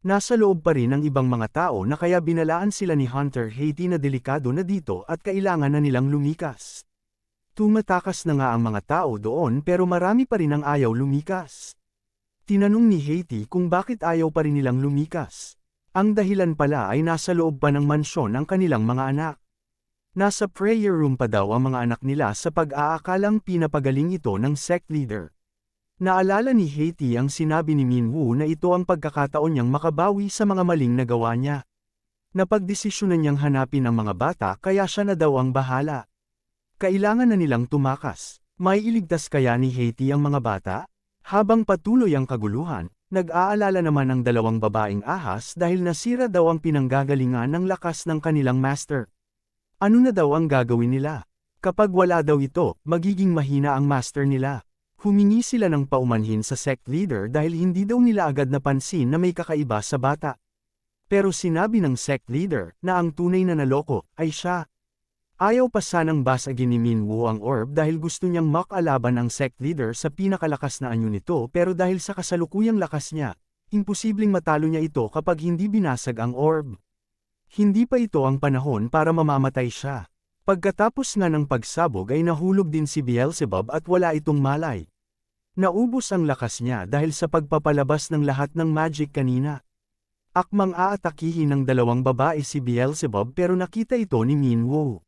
A: Nasa loob pa rin ang ibang mga tao na kaya binalaan sila ni Hunter Haiti na delikado na dito at kailangan na nilang lumikas. Tumatakas na nga ang mga tao doon pero marami pa rin ang ayaw lumikas. Tinanong ni Haiti kung bakit ayaw pa rin nilang lumikas. Ang dahilan pala ay nasa loob pa ng mansyon ang kanilang mga anak. Nasa prayer room pa daw ang mga anak nila sa pag-aakalang pinapagaling ito ng sect leader. Naalala ni Haiti ang sinabi ni Minwoo na ito ang pagkakataon niyang makabawi sa mga maling nagawa niya. Napagdesisyonan niyang hanapin ang mga bata kaya siya na daw ang bahala. Kailangan na nilang tumakas. May iligtas kaya ni Haiti ang mga bata? Habang patuloy ang kaguluhan, nag-aalala naman ang dalawang babaeng ahas dahil nasira daw ang pinanggagalingan ng lakas ng kanilang master. Ano na daw ang gagawin nila? Kapag wala daw ito, magiging mahina ang master nila. Humingi sila ng paumanhin sa sect leader dahil hindi daw nila agad napansin na may kakaiba sa bata. Pero sinabi ng sect leader na ang tunay na naloko ay siya. Ayaw pa sanang basagin ni Minwoo ang orb dahil gusto niyang makalaban ang sect leader sa pinakalakas na anyo nito pero dahil sa kasalukuyang lakas niya, imposibleng matalo niya ito kapag hindi binasag ang orb. Hindi pa ito ang panahon para mamamatay siya. Pagkatapos nga ng pagsabog ay nahulog din si Beelzebub at wala itong malay. Naubos ang lakas niya dahil sa pagpapalabas ng lahat ng magic kanina. Akmang aatakihin ng dalawang babae si Beelzebub pero nakita ito ni Minwoo.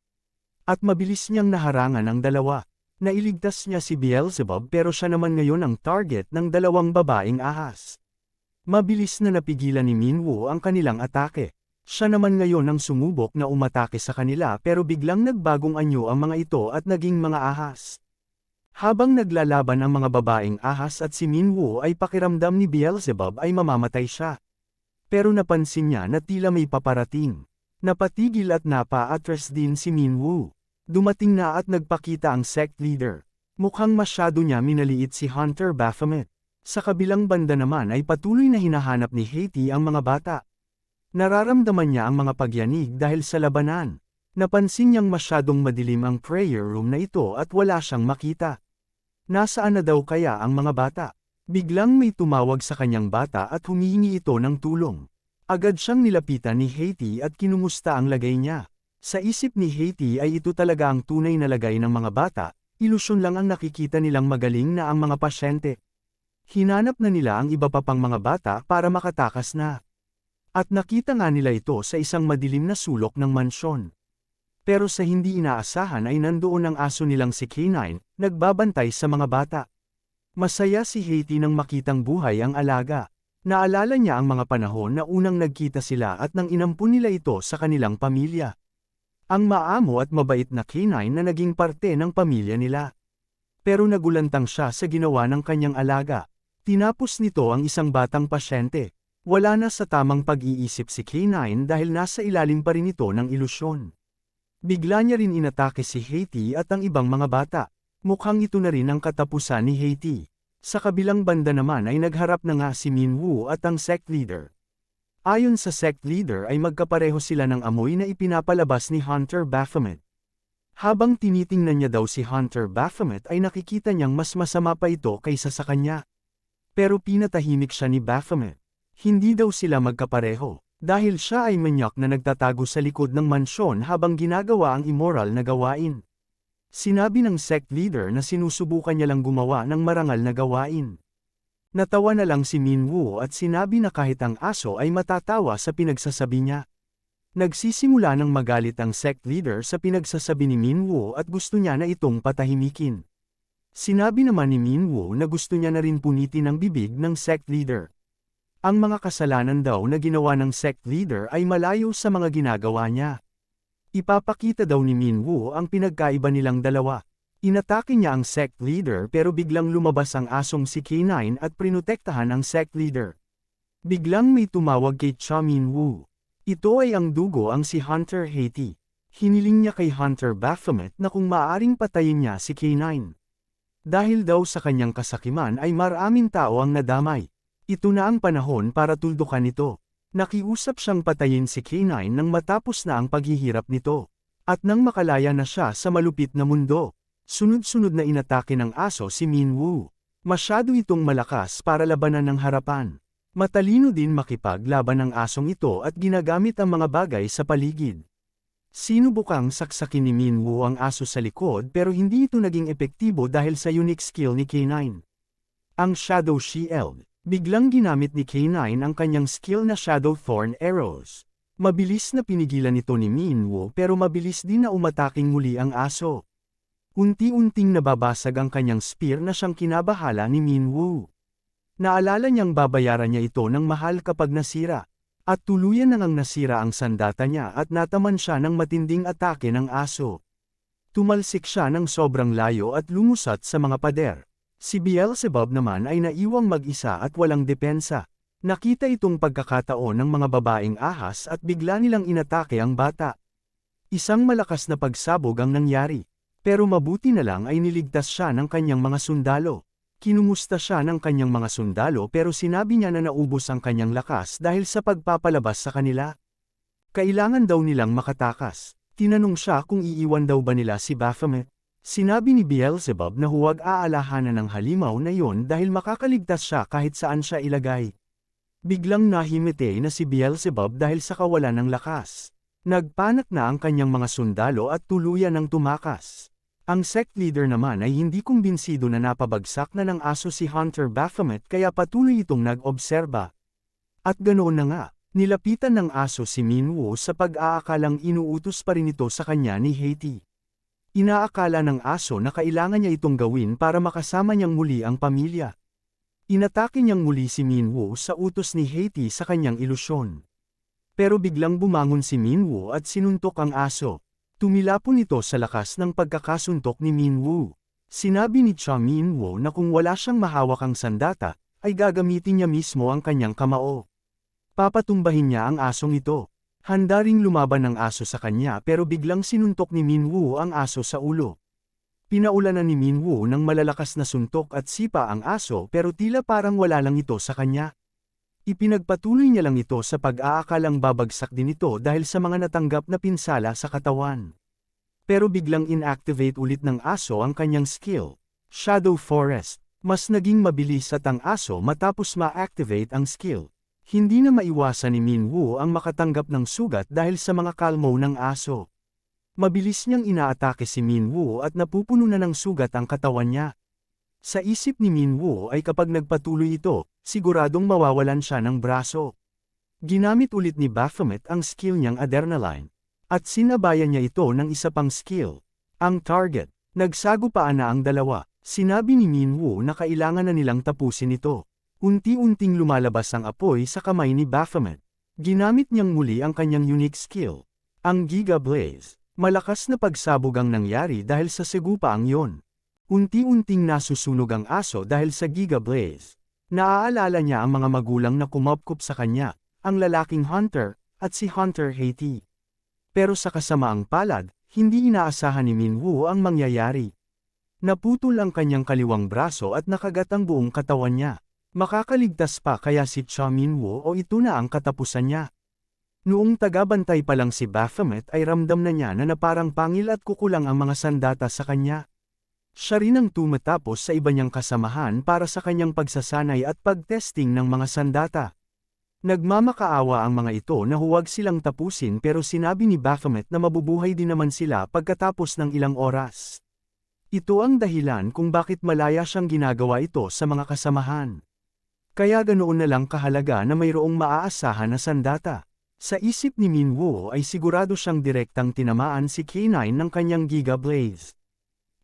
A: At mabilis niyang naharangan ang dalawa. Nailigtas niya si Beelzebub pero siya naman ngayon ang target ng dalawang babaeng ahas. Mabilis na napigilan ni Minwoo ang kanilang atake. Siya naman ngayon ang sumubok na umatake sa kanila pero biglang nagbagong anyo ang mga ito at naging mga ahas. Habang naglalaban ang mga babaeng ahas at si Minwoo ay pakiramdam ni Beelzebub ay mamamatay siya. Pero napansin niya na tila may paparating. Napatigil at napa-atras din si Minwoo. Dumating na at nagpakita ang sect leader. Mukhang masyado niya minaliit si Hunter Baphomet. Sa kabilang banda naman ay patuloy na hinahanap ni Haiti ang mga bata. Nararamdaman niya ang mga pagyanig dahil sa labanan. Napansin niyang masyadong madilim ang prayer room na ito at wala siyang makita. Nasaan na daw kaya ang mga bata? Biglang may tumawag sa kanyang bata at humihingi ito ng tulong. Agad siyang nilapitan ni Haiti at kinumusta ang lagay niya. Sa isip ni Haiti ay ito talaga ang tunay na lagay ng mga bata, ilusyon lang ang nakikita nilang magaling na ang mga pasyente. Hinanap na nila ang iba pa pang mga bata para makatakas na. At nakita nga nila ito sa isang madilim na sulok ng mansyon. Pero sa hindi inaasahan ay nandoon ang aso nilang si K9, nagbabantay sa mga bata. Masaya si Haiti nang makitang buhay ang alaga. Naalala niya ang mga panahon na unang nagkita sila at nang inampun nila ito sa kanilang pamilya. Ang maamo at mabait na K9 na naging parte ng pamilya nila. Pero nagulantang siya sa ginawa ng kanyang alaga. Tinapos nito ang isang batang pasyente. Wala na sa tamang pag-iisip si K9 dahil nasa ilalim pa rin ito ng ilusyon. Bigla niya rin inatake si Haiti at ang ibang mga bata. Mukhang ito na rin ang katapusan ni Haiti. Sa kabilang banda naman ay nagharap na nga si Minwoo at ang sect leader. Ayon sa sect leader ay magkapareho sila ng amoy na ipinapalabas ni Hunter Baphomet. Habang tinitingnan niya daw si Hunter Baphomet ay nakikita niyang mas masama pa ito kaysa sa kanya. Pero pinatahimik siya ni Baphomet. Hindi daw sila magkapareho, dahil siya ay manyak na nagtatago sa likod ng mansyon habang ginagawa ang immoral na gawain. Sinabi ng sect leader na sinusubukan niya lang gumawa ng marangal na gawain. Natawa na lang si Minwoo at sinabi na kahit ang aso ay matatawa sa pinagsasabi niya. Nagsisimula ng magalit ang sect leader sa pinagsasabi ni Minwoo at gusto niya na itong patahimikin. Sinabi naman ni Minwoo na gusto niya na rin punitin ang bibig ng sect leader. Ang mga kasalanan daw na ginawa ng sect leader ay malayo sa mga ginagawa niya. Ipapakita daw ni Minwoo ang pinagkaiba nilang dalawa. Inatake niya ang sect leader pero biglang lumabas ang asong si K9 at prinotektahan ang sect leader. Biglang may tumawag kay Cha Minwoo. Ito ay ang dugo ang si Hunter Haiti. Hiniling niya kay Hunter Baphomet na kung maaaring patayin niya si K9. Dahil daw sa kanyang kasakiman ay maraming tao ang nadamay. Ito na ang panahon para tuldukan ito. Nakiusap siyang patayin si K9 nang matapos na ang paghihirap nito. At nang makalaya na siya sa malupit na mundo. Sunod-sunod na inatake ng aso si Minwoo. Masyado itong malakas para labanan ng harapan. Matalino din makipaglaban ng asong ito at ginagamit ang mga bagay sa paligid. Sinubukang saksakin ni Minwoo ang aso sa likod pero hindi ito naging epektibo dahil sa unique skill ni K9. Ang Shadow Shield. Biglang ginamit ni K9 ang kanyang skill na Shadow Thorn Arrows. Mabilis na pinigilan ito ni Minwoo pero mabilis din na umataking muli ang aso. Unti-unting nababasag ang kanyang spear na siyang kinabahala ni Minwoo. Naalala niyang babayaran niya ito ng mahal kapag nasira. At tuluyan na ngang nasira ang sandata niya at nataman siya ng matinding atake ng aso. Tumalsik siya ng sobrang layo at lumusat sa mga pader. Si Beelzebub naman ay naiwang mag-isa at walang depensa. Nakita itong pagkakataon ng mga babaeng ahas at bigla nilang inatake ang bata. Isang malakas na pagsabog ang nangyari. Pero mabuti na lang ay niligtas siya ng kanyang mga sundalo. Kinumusta siya ng kanyang mga sundalo pero sinabi niya na naubos ang kanyang lakas dahil sa pagpapalabas sa kanila. Kailangan daw nilang makatakas. Tinanong siya kung iiwan daw ba nila si Baphomet. Sinabi ni Beelzebub na huwag aalahanan ng halimaw na yon dahil makakaligtas siya kahit saan siya ilagay. Biglang nahimete na si Beelzebub dahil sa kawalan ng lakas. Nagpanak na ang kanyang mga sundalo at tuluyan ng tumakas. Ang sect leader naman ay hindi kumbinsido na napabagsak na ng aso si Hunter Baphomet kaya patuloy itong nag-obserba. At ganoon na nga, nilapitan ng aso si Minwoo sa pag-aakalang inuutos pa rin ito sa kanya ni Haiti. Inaakala ng aso na kailangan niya itong gawin para makasama niyang muli ang pamilya. Inatake niyang muli si Minwoo sa utos ni Haiti sa kanyang ilusyon. Pero biglang bumangon si Minwoo at sinuntok ang aso. Tumilapon ito sa lakas ng pagkakasuntok ni Minwoo. Sinabi ni Cha Minwoo na kung wala siyang mahawakang sandata, ay gagamitin niya mismo ang kanyang kamao. Papatumbahin niya ang asong ito. Handa ring lumaban ng aso sa kanya pero biglang sinuntok ni Minwoo ang aso sa ulo. Pinaulanan ni Minwoo ng malalakas na suntok at sipa ang aso pero tila parang wala lang ito sa kanya. Ipinagpatuloy niya lang ito sa pag-aakalang babagsak din ito dahil sa mga natanggap na pinsala sa katawan. Pero biglang inactivate ulit ng aso ang kanyang skill, Shadow Forest. Mas naging mabilis at ang aso matapos ma-activate ang skill. Hindi na maiwasan ni Minwoo ang makatanggap ng sugat dahil sa mga kalmo ng aso. Mabilis niyang inaatake si Minwoo at napupuno na ng sugat ang katawan niya. Sa isip ni Minwoo ay kapag nagpatuloy ito, siguradong mawawalan siya ng braso. Ginamit ulit ni Baphomet ang skill niyang Adrenaline. At sinabayan niya ito ng isa pang skill. Ang target. Nagsagupaan na ang dalawa. Sinabi ni Minwoo na kailangan na nilang tapusin ito. Unti-unting lumalabas ang apoy sa kamay ni Baphomet. Ginamit niyang muli ang kanyang unique skill. Ang Giga Blaze. Malakas na pagsabog ang nangyari dahil sa segupaang yon. Unti-unting nasusunog ang aso dahil sa Giga Blaze. Naaalala niya ang mga magulang na kumapkup sa kanya, ang lalaking Hunter, at si Hunter Haiti. Pero sa kasamaang palad, hindi inaasahan ni Minwoo ang mangyayari. Naputol ang kanyang kaliwang braso at nakagat ang buong katawan niya. Makakaligtas pa kaya si Cha Minwoo o ito na ang katapusan niya. Noong tagabantay pa lang si Baphomet ay ramdam na niya na parang pangil at kukulang ang mga sandata sa kanya. Siya rin ang tumatapos sa iba niyang kasamahan para sa kanyang pagsasanay at pag-testing ng mga sandata. Nagmamakaawa ang mga ito na huwag silang tapusin pero sinabi ni Baphomet na mabubuhay din naman sila pagkatapos ng ilang oras. Ito ang dahilan kung bakit malaya siyang ginagawa ito sa mga kasamahan. Kaya ganoon na lang kahalaga na mayroong maaasahan na sandata. Sa isip ni Minwoo ay sigurado siyang direktang tinamaan si K9 ng kanyang Giga Blaze.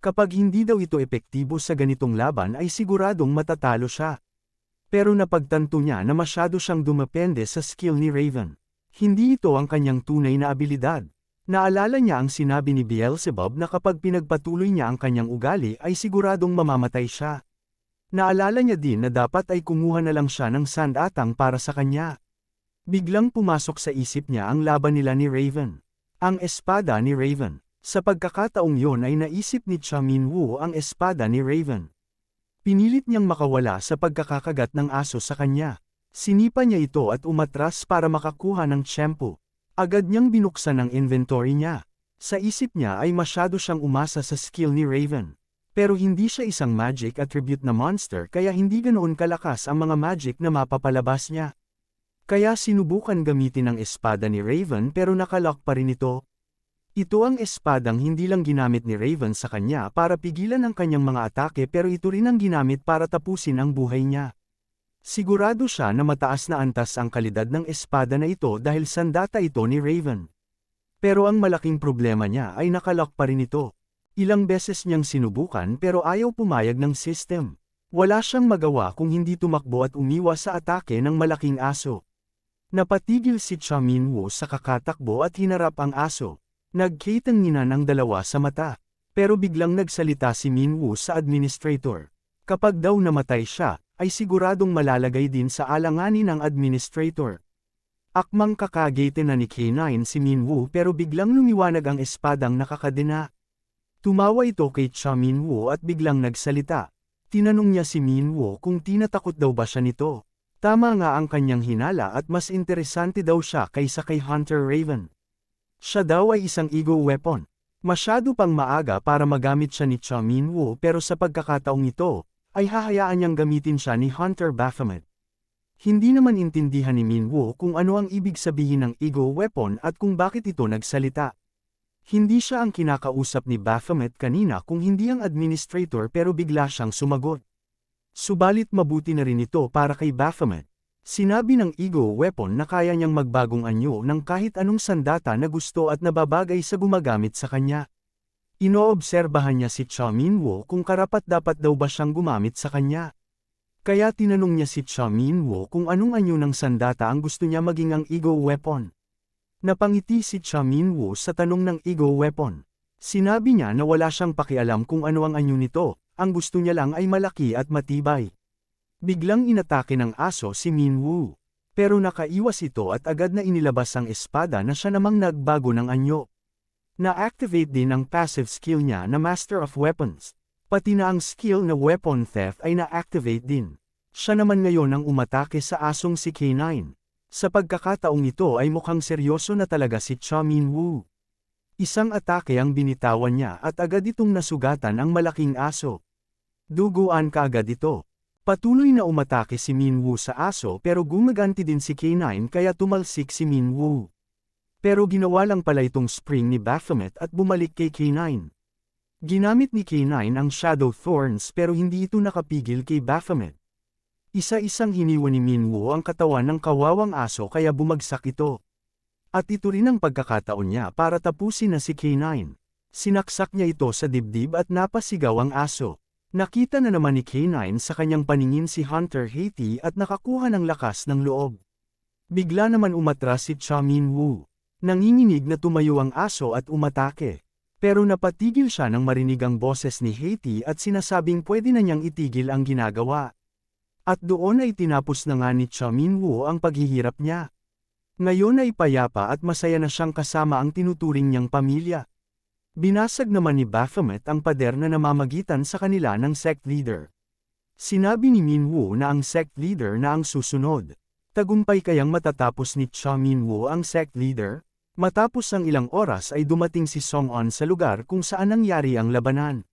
A: Kapag hindi daw ito epektibo sa ganitong laban ay siguradong matatalo siya. Pero napagtanto niya na masyado siyang dumepende sa skill ni Raven. Hindi ito ang kanyang tunay na abilidad. Naalala niya ang sinabi ni Beelzebub na kapag pinagpatuloy niya ang kanyang ugali ay siguradong mamamatay siya. Naalala niya din na dapat ay kumuha na lang siya ng sandatang para sa kanya. Biglang pumasok sa isip niya ang laban nila ni Raven. Ang espada ni Raven. Sa pagkakataong yon ay naisip ni Cha Minwoo ang espada ni Raven. Pinilit niyang makawala sa pagkakakagat ng aso sa kanya. Sinipa niya ito at umatras para makakuha ng tiyempo. Agad niyang binuksan ang inventory niya. Sa isip niya ay masyado siyang umasa sa skill ni Raven. Pero hindi siya isang magic attribute na monster kaya hindi ganoon kalakas ang mga magic na mapapalabas niya. Kaya sinubukan gamitin ang espada ni Raven pero nakalock pa rin ito. Ito ang espadang hindi lang ginamit ni Raven sa kanya para pigilan ang kanyang mga atake pero ito rin ang ginamit para tapusin ang buhay niya. Sigurado siya na mataas na antas ang kalidad ng espada na ito dahil sandata ito ni Raven. Pero ang malaking problema niya ay nakalock pa rin ito. Ilang beses niyang sinubukan pero ayaw pumayag ng system. Wala siyang magawa kung hindi tumakbo at umiwas sa atake ng malaking aso. Napatigil si Cha Minwoo sa kakatakbo at hinarap ang aso. Nagkitanginan ang dalawa sa mata. Pero biglang nagsalita si Minwoo sa administrator. Kapag daw namatay siya, ay siguradong malalagay din sa alanganin ng administrator. Akmang kakagete na ni K9 si Minwoo pero biglang lumiwanag ang espadang nakakadena. Tumawa ito kay Cha Minwoo at biglang nagsalita. Tinanong niya si Minwoo kung tinatakot daw ba siya nito. Tama nga ang kanyang hinala at mas interesante daw siya kaysa kay Hunter Raven. Siya daw ay isang ego weapon. Masyado pang maaga para magamit siya ni Cha Minwoo pero sa pagkakataong ito, ay hahayaan niyang gamitin siya ni Hunter Baphomet. Hindi naman intindihan ni Minwoo kung ano ang ibig sabihin ng ego weapon at kung bakit ito nagsalita. Hindi siya ang kinakausap ni Baphomet kanina kung hindi ang administrator pero bigla siyang sumagot. Subalit mabuti na rin ito para kay Baphomet. Sinabi ng ego weapon na kaya niyang magbagong anyo ng kahit anong sandata na gusto at nababagay sa gumagamit sa kanya. Inoobserbahan niya si Cha Minwoo kung karapat-dapat daw ba siyang gumamit sa kanya. Kaya tinanong niya si Cha Minwoo kung anong anyo ng sandata ang gusto niya maging ang ego weapon. Napangiti si Cha Minwoo sa tanong ng ego weapon. Sinabi niya na wala siyang pakialam kung ano ang anyo nito, ang gusto niya lang ay malaki at matibay. Biglang inatake ng aso si Minwoo. Pero nakaiwas ito at agad na inilabas ang espada na siya namang nagbago ng anyo. Na-activate din ang passive skill niya na Master of Weapons. Pati na ang skill na Weapon Theft ay na-activate din. Siya naman ngayon ang umatake sa asong si K9. Sa pagkakataong ito ay mukhang seryoso na talaga si Cha Minwoo. Isang atake ang binitawan niya at agad itong nasugatan ang malaking aso. Duguan kaagad ito. Patuloy na umatake si Minwoo sa aso pero gumaganti din si K9 kaya tumalsik si Minwoo. Pero ginawa lang pala itong spring ni Baphomet at bumalik kay K9. Ginamit ni K9 ang Shadow Thorns pero hindi ito nakapigil kay Baphomet. Isa-isang hiniwa ni Minwoo ang katawan ng kawawang aso kaya bumagsak ito. At ito rin ang pagkakataon niya para tapusin na si K9. Sinaksak niya ito sa dibdib at napasigaw ang aso. Nakita na naman ni K9 sa kanyang paningin si Hunter Haiti at nakakuha ng lakas ng loob. Bigla naman umatras si Cha Minwoo. Nanginginig na tumayo ang aso at umatake. Pero napatigil siya nang marinig ang boses ni Haiti at sinasabing pwede na niyang itigil ang ginagawa. At doon ay tinapos na nga ni Cha Minwoo ang paghihirap niya. Ngayon ay payapa at masaya na siyang kasama ang tinuturing niyang pamilya. Binasag naman ni Baphomet ang pader na namamagitan sa kanila ng sect leader. Sinabi ni Minwoo na ang sect leader na ang susunod. Tagumpay kayang matatapos ni Cha Minwoo ang sect leader? Matapos ang ilang oras ay dumating si Song-on sa lugar kung saan nangyari ang labanan.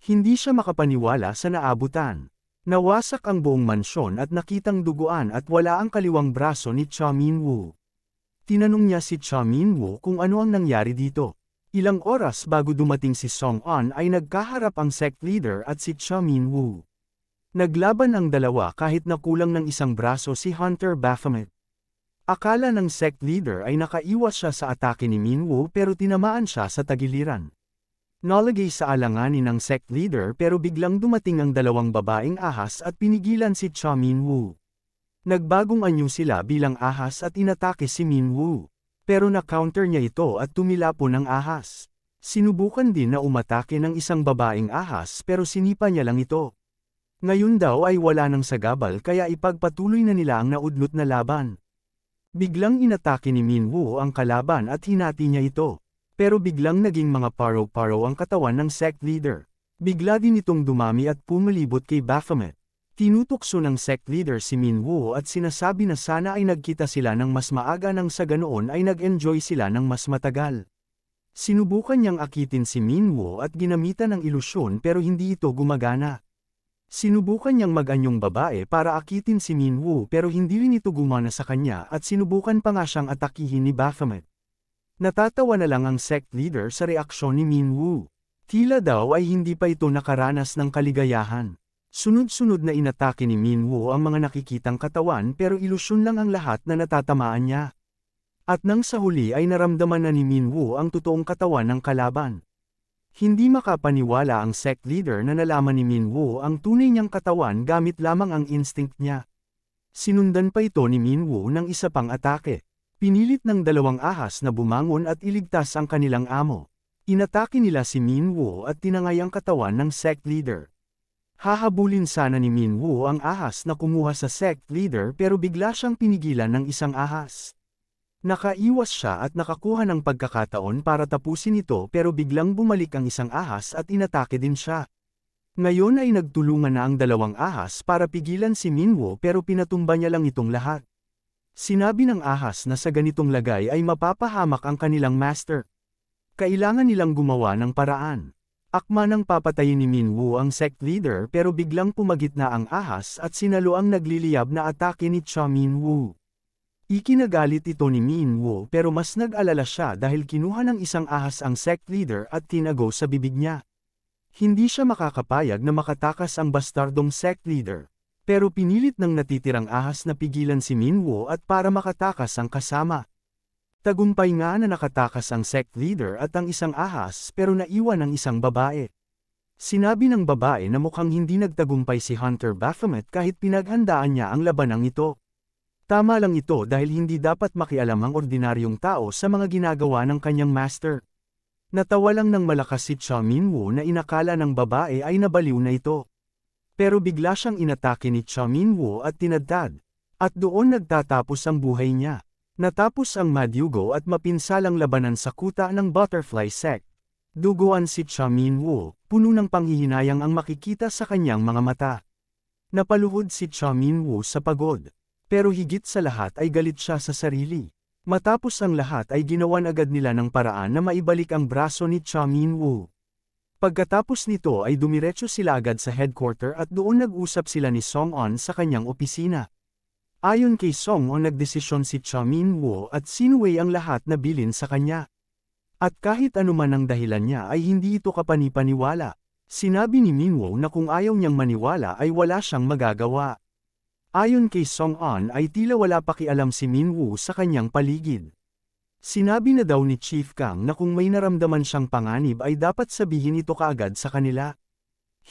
A: Hindi siya makapaniwala sa naabutan. Nawasak ang buong mansyon at nakitang duguan at wala ang kaliwang braso ni Cha Minwoo. Tinanong niya si Cha Minwoo kung ano ang nangyari dito. Ilang oras bago dumating si Song-on ay nagkaharap ang sect leader at si Cha Minwoo. Naglaban ang dalawa kahit nakulang ng isang braso si Hunter Baphomet. Akala ng sect leader ay nakaiwas siya sa atake ni Minwoo pero tinamaan siya sa tagiliran. Nalagay sa alanganin ng sect leader pero biglang dumating ang dalawang babaeng ahas at pinigilan si Cha Minwoo. Nagbagong anyo sila bilang ahas at inatake si Minwoo. Pero na-counter niya ito at tumilapon ang ahas. Sinubukan din na umatake ng isang babaeng ahas pero sinipa niya lang ito. Ngayon daw ay wala ng sagabal kaya ipagpatuloy na nila ang naudlot na laban. Biglang inatake ni Minwoo ang kalaban at hinati niya ito. Pero biglang naging mga paro-paro ang katawan ng sect leader. Bigla din itong dumami at pumalibot kay Baphomet. Tinutokso ng sect leader si Minwoo at sinasabi na sana ay nagkita sila ng mas maaga nang sa ganoon ay nag-enjoy sila ng mas matagal. Sinubukan niyang akitin si Minwoo at ginamitan ng ilusyon pero hindi ito gumagana. Sinubukan niyang mag-anyong babae para akitin si Minwoo pero hindi rin ito gumana sa kanya at sinubukan pa nga siyang atakihin ni Baphomet. Natatawa na lang ang sect leader sa reaksyon ni Minwoo. Tila daw ay hindi pa ito nakaranas ng kaligayahan. Sunod-sunod na inatake ni Minwoo ang mga nakikitang katawan pero ilusyon lang ang lahat na natatamaan niya. At nang sa huli ay naramdaman na ni Minwoo ang totoong katawan ng kalaban. Hindi makapaniwala ang sect leader na nalaman ni Minwoo ang tunay niyang katawan gamit lamang ang instinct niya. Sinundan pa ito ni Minwoo ng isa pang atake. Pinilit ng dalawang ahas na bumangon at iligtas ang kanilang amo. Inatake nila si Minwoo at tinangay ang katawan ng sect leader. Hahabulin sana ni Minwoo ang ahas na kumuha sa sect leader pero bigla siyang pinigilan ng isang ahas. Nakaiwas siya at nakakuha ng pagkakataon para tapusin ito pero biglang bumalik ang isang ahas at inatake din siya. Ngayon ay nagtulungan na ang dalawang ahas para pigilan si Minwoo pero pinatumba niya lang itong lahat. Sinabi ng ahas na sa ganitong lagay ay mapapahamak ang kanilang master. Kailangan nilang gumawa ng paraan. Akma nang papatayin ni Minwoo ang sect leader pero biglang pumagitna ang ahas at sinalo ang nagliliyab na atake ni Cha Minwoo. Ikinagalit ito ni Minwoo pero mas nag-alala siya dahil kinuha ng isang ahas ang sect leader at tinago sa bibig niya. Hindi siya makakapayag na makatakas ang bastardong sect leader. Pero pinilit ng natitirang ahas na pigilan si Minwoo at para makatakas ang kasama. Tagumpay nga na nakatakas ang sect leader at ang isang ahas pero naiwan ang isang babae. Sinabi ng babae na mukhang hindi nagtagumpay si Hunter Baphomet kahit pinaghandaan niya ang labanang ito. Tama lang ito dahil hindi dapat makialam ang ordinaryong tao sa mga ginagawa ng kanyang master. Natawa lang ng malakas si Cha Minwoo na inakala ng babae ay nabaliw na ito. Pero bigla siyang inatake ni Cha Minwoo at tinadtad. At doon nagtatapos ang buhay niya. Natapos ang madyugo at mapinsalang labanan sa kuta ng Butterfly Sect. Duguan si Cha Minwoo, puno ng panghihinayang ang makikita sa kanyang mga mata. Napaluhod si Cha Minwoo sa pagod. Pero higit sa lahat ay galit siya sa sarili. Matapos ang lahat ay ginawan agad nila ng paraan na maibalik ang braso ni Cha Minwoo. Pagkatapos nito ay dumiretso sila agad sa headquarter at doon nag-usap sila ni Song-on sa kanyang opisina. Ayon kay Song-on nagdesisyon si Cha Minwoo at sinuway ang lahat na bilin sa kanya. At kahit anuman ang dahilan niya ay hindi ito kapanipaniwala. Sinabi ni Minwoo na kung ayaw niyang maniwala ay wala siyang magagawa. Ayon kay Song-on ay tila wala pakialam si Minwoo sa kanyang paligid. Sinabi na daw ni Chief Kang na kung may naramdaman siyang panganib ay dapat sabihin ito kaagad sa kanila.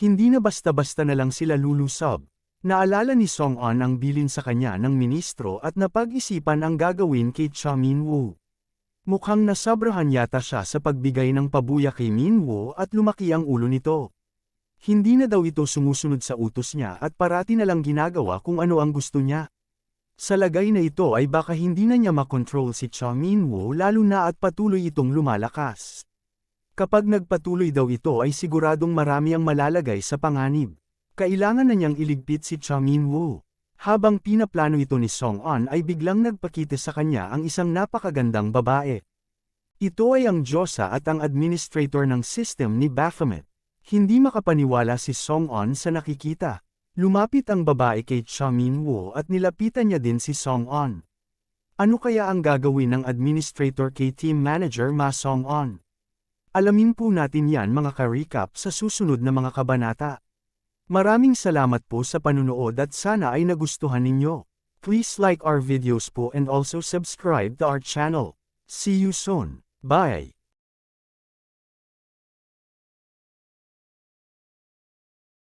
A: Hindi na basta-basta na lang sila lulusob. Naalala ni Song-on ang bilin sa kanya ng ministro at napag-isipan ang gagawin kay Cha Minwoo. Mukhang nasobrahan yata siya sa pagbigay ng pabuya kay Minwoo at lumaki ang ulo nito. Hindi na daw ito sumusunod sa utos niya at parati na lang ginagawa kung ano ang gusto niya. Sa lagay na ito ay baka hindi na niya makontrol si Cha Minwoo lalo na at patuloy itong lumalakas. Kapag nagpatuloy daw ito ay siguradong marami ang malalagay sa panganib. Kailangan na niyang iligpit si Cha Minwoo. Habang pinaplano ito ni Song-on ay biglang nagpakita sa kanya ang isang napakagandang babae. Ito ay ang Diyosa at ang administrator ng system ni Baphomet. Hindi makapaniwala si Song-on sa nakikita. Lumapit ang babae kay Cha Minwoo at nilapitan niya din si Song-on. Ano kaya ang gagawin ng administrator kay team manager Ma Song-on? Alamin po natin yan mga ka-recap sa susunod na mga kabanata. Maraming salamat po sa panunood at sana ay nagustuhan ninyo. Please like our videos po and also subscribe to our channel. See you soon. Bye!